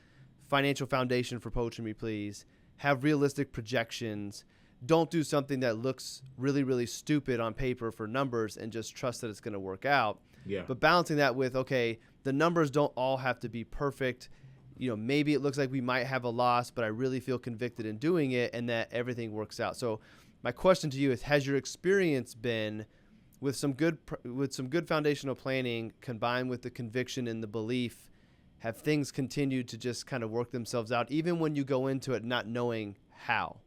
financial foundation for Poetry Me Please, have realistic projections, don't do something that looks really, really stupid on paper for numbers and just trust that it's going to work out. Yeah. But balancing that with, okay, the numbers don't all have to be perfect. Maybe it looks like we might have a loss, but I really feel convicted in doing it and that everything works out. So my question to you is, has your experience been with some good foundational planning combined with the conviction and the belief, have things continued to just kind of work themselves out even when you go into it not knowing how?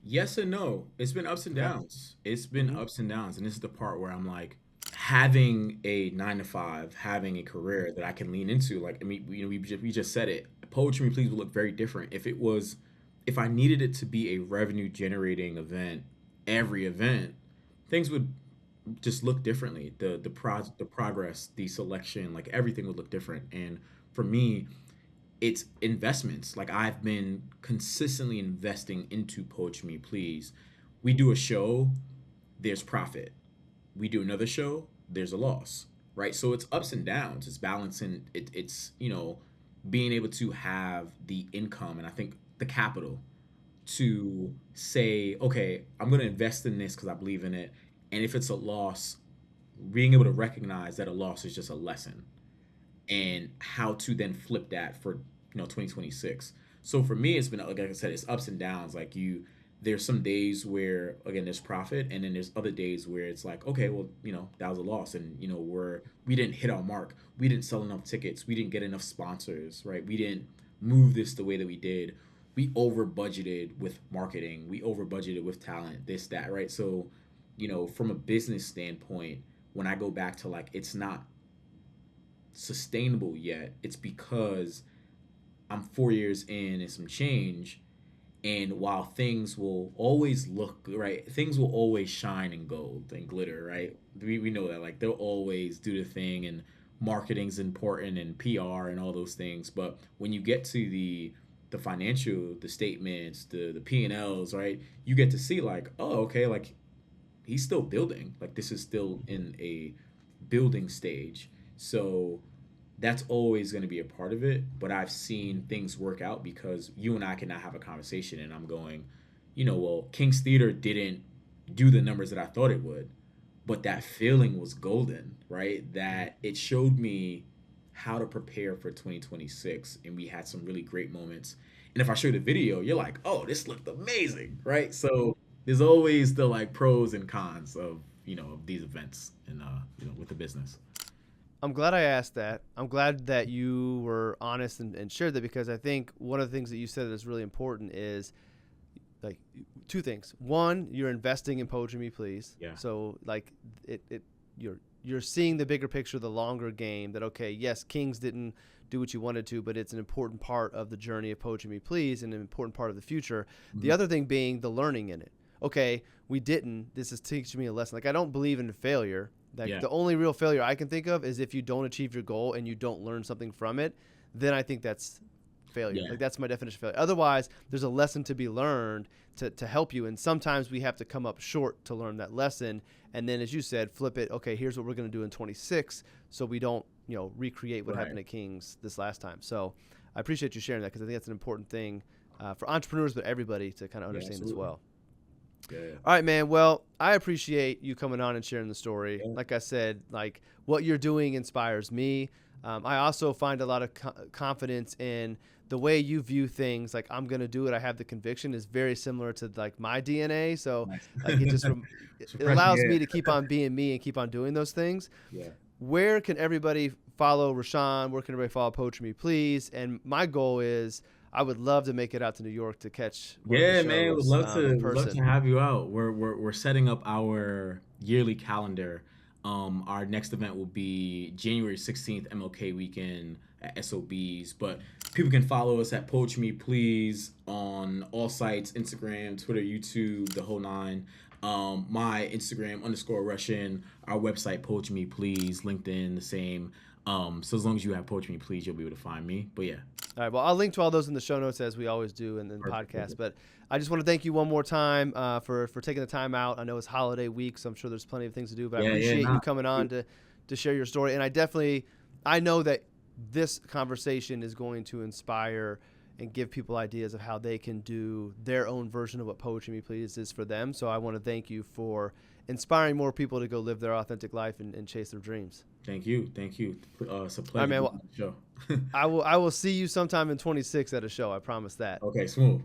Yes and no. It's been ups and Okay. downs. It's been Mm-hmm. ups and downs. And this is the part where I'm like, having a 9 to 5, having a career that I can lean into. Like, I mean, we just said it. Poetry Me Please would look very different if I needed it to be a revenue generating event, every event, things would just look differently. The progress, the selection, like everything would look different. And for me, it's investments. Like I've been consistently investing into Poetry Me Please. We do a show, there's profit. We do another show, there's a loss, right? So it's ups and downs. It's balancing. It's being able to have the income and I think the capital to say, okay, I'm going to invest in this because I believe in it, and if it's a loss, being able to recognize that a loss is just a lesson and how to then flip that for 2026. So for me it's been, like I said, it's ups and downs. Like there's some days where again there's profit, and then there's other days where it's like, okay, well, that was a loss, and we didn't hit our mark, we didn't sell enough tickets, we didn't get enough sponsors, right? We didn't move this the way that we did. We over budgeted with marketing, we over budgeted with talent, this, that, right? So from a business standpoint, when I go back to like it's not sustainable yet, it's because I'm 4 years in and some change. And while things will always look right, things will always shine in gold and glitter, right? We know that, like, they'll always do the thing, and marketing's important and PR and all those things. But when you get to the financial, the statements, the P&Ls, right? You get to see like, oh, okay, like he's still building. Like this is still in a building stage. So that's always going to be a part of it. But I've seen things work out because you and I can now have a conversation, and I'm going, well, King's Theater didn't do the numbers that I thought it would, but that feeling was golden, right? That it showed me how to prepare for 2026, and we had some really great moments. And if I show the video, you're like, oh, this looked amazing, right? So there's always the like pros and cons of of these events and with the business. I'm glad I asked that. I'm glad that you were honest and shared that, because I think one of the things that you said that is really important is like two things. One, you're investing in Poetry Me Please. Yeah. So like you're seeing the bigger picture, the longer game, that okay, yes, Kings didn't do what you wanted to, but it's an important part of the journey of Poetry Me Please and an important part of the future. Mm-hmm. The other thing being the learning in it. Okay, we didn't. This is teaching me a lesson. Like I don't believe in failure. Like the only real failure I can think of is if you don't achieve your goal and you don't learn something from it, then I think that's failure. Yeah. Like that's my definition of failure. Otherwise, there's a lesson to be learned to help you. And sometimes we have to come up short to learn that lesson. And then, as you said, flip it. Okay, here's what we're going to do in 26, so we don't recreate what happened at Kings this last time. So I appreciate you sharing that, because I think that's an important thing for entrepreneurs, but everybody to kind of understand as well. Yeah. All right, man. Well, I appreciate you coming on and sharing the story. Yeah. Like I said, like what you're doing inspires me. I also find a lot of confidence in the way you view things. Like I'm going to do it. I have the conviction is very similar to like my DNA. So Nice. like it just it allows me to keep on being me and keep on doing those things. Yeah. Where can everybody follow Rashan? Where can everybody follow Poetry Me Please? And my goal is I would love to make it out to New York to catch one of the shows, Man, would love to have you out. We're setting up our yearly calendar. Our next event will be January 16th, MLK weekend at SOBs. But people can follow us at Poetry Me Please on all sites: Instagram, Twitter, YouTube, the whole nine. My Instagram _Russian, our website Poetry Me Please, LinkedIn the same. So as long as you have Poetry Me Please, you'll be able to find me. But yeah. All right. Well, I'll link to all those in the show notes as we always do in the podcast. But I just want to thank you one more time for taking the time out. I know it's holiday week, so I'm sure there's plenty of things to do. But I appreciate you coming on to share your story. And I know that this conversation is going to inspire and give people ideas of how they can do their own version of what Poetry Me Please is for them. So I want to thank you for inspiring more people to go live their authentic life and chase their dreams. Thank you. It's a pleasure. All right, man. Well, show. I will see you sometime in 26 at a show. I promise that. Okay, smooth.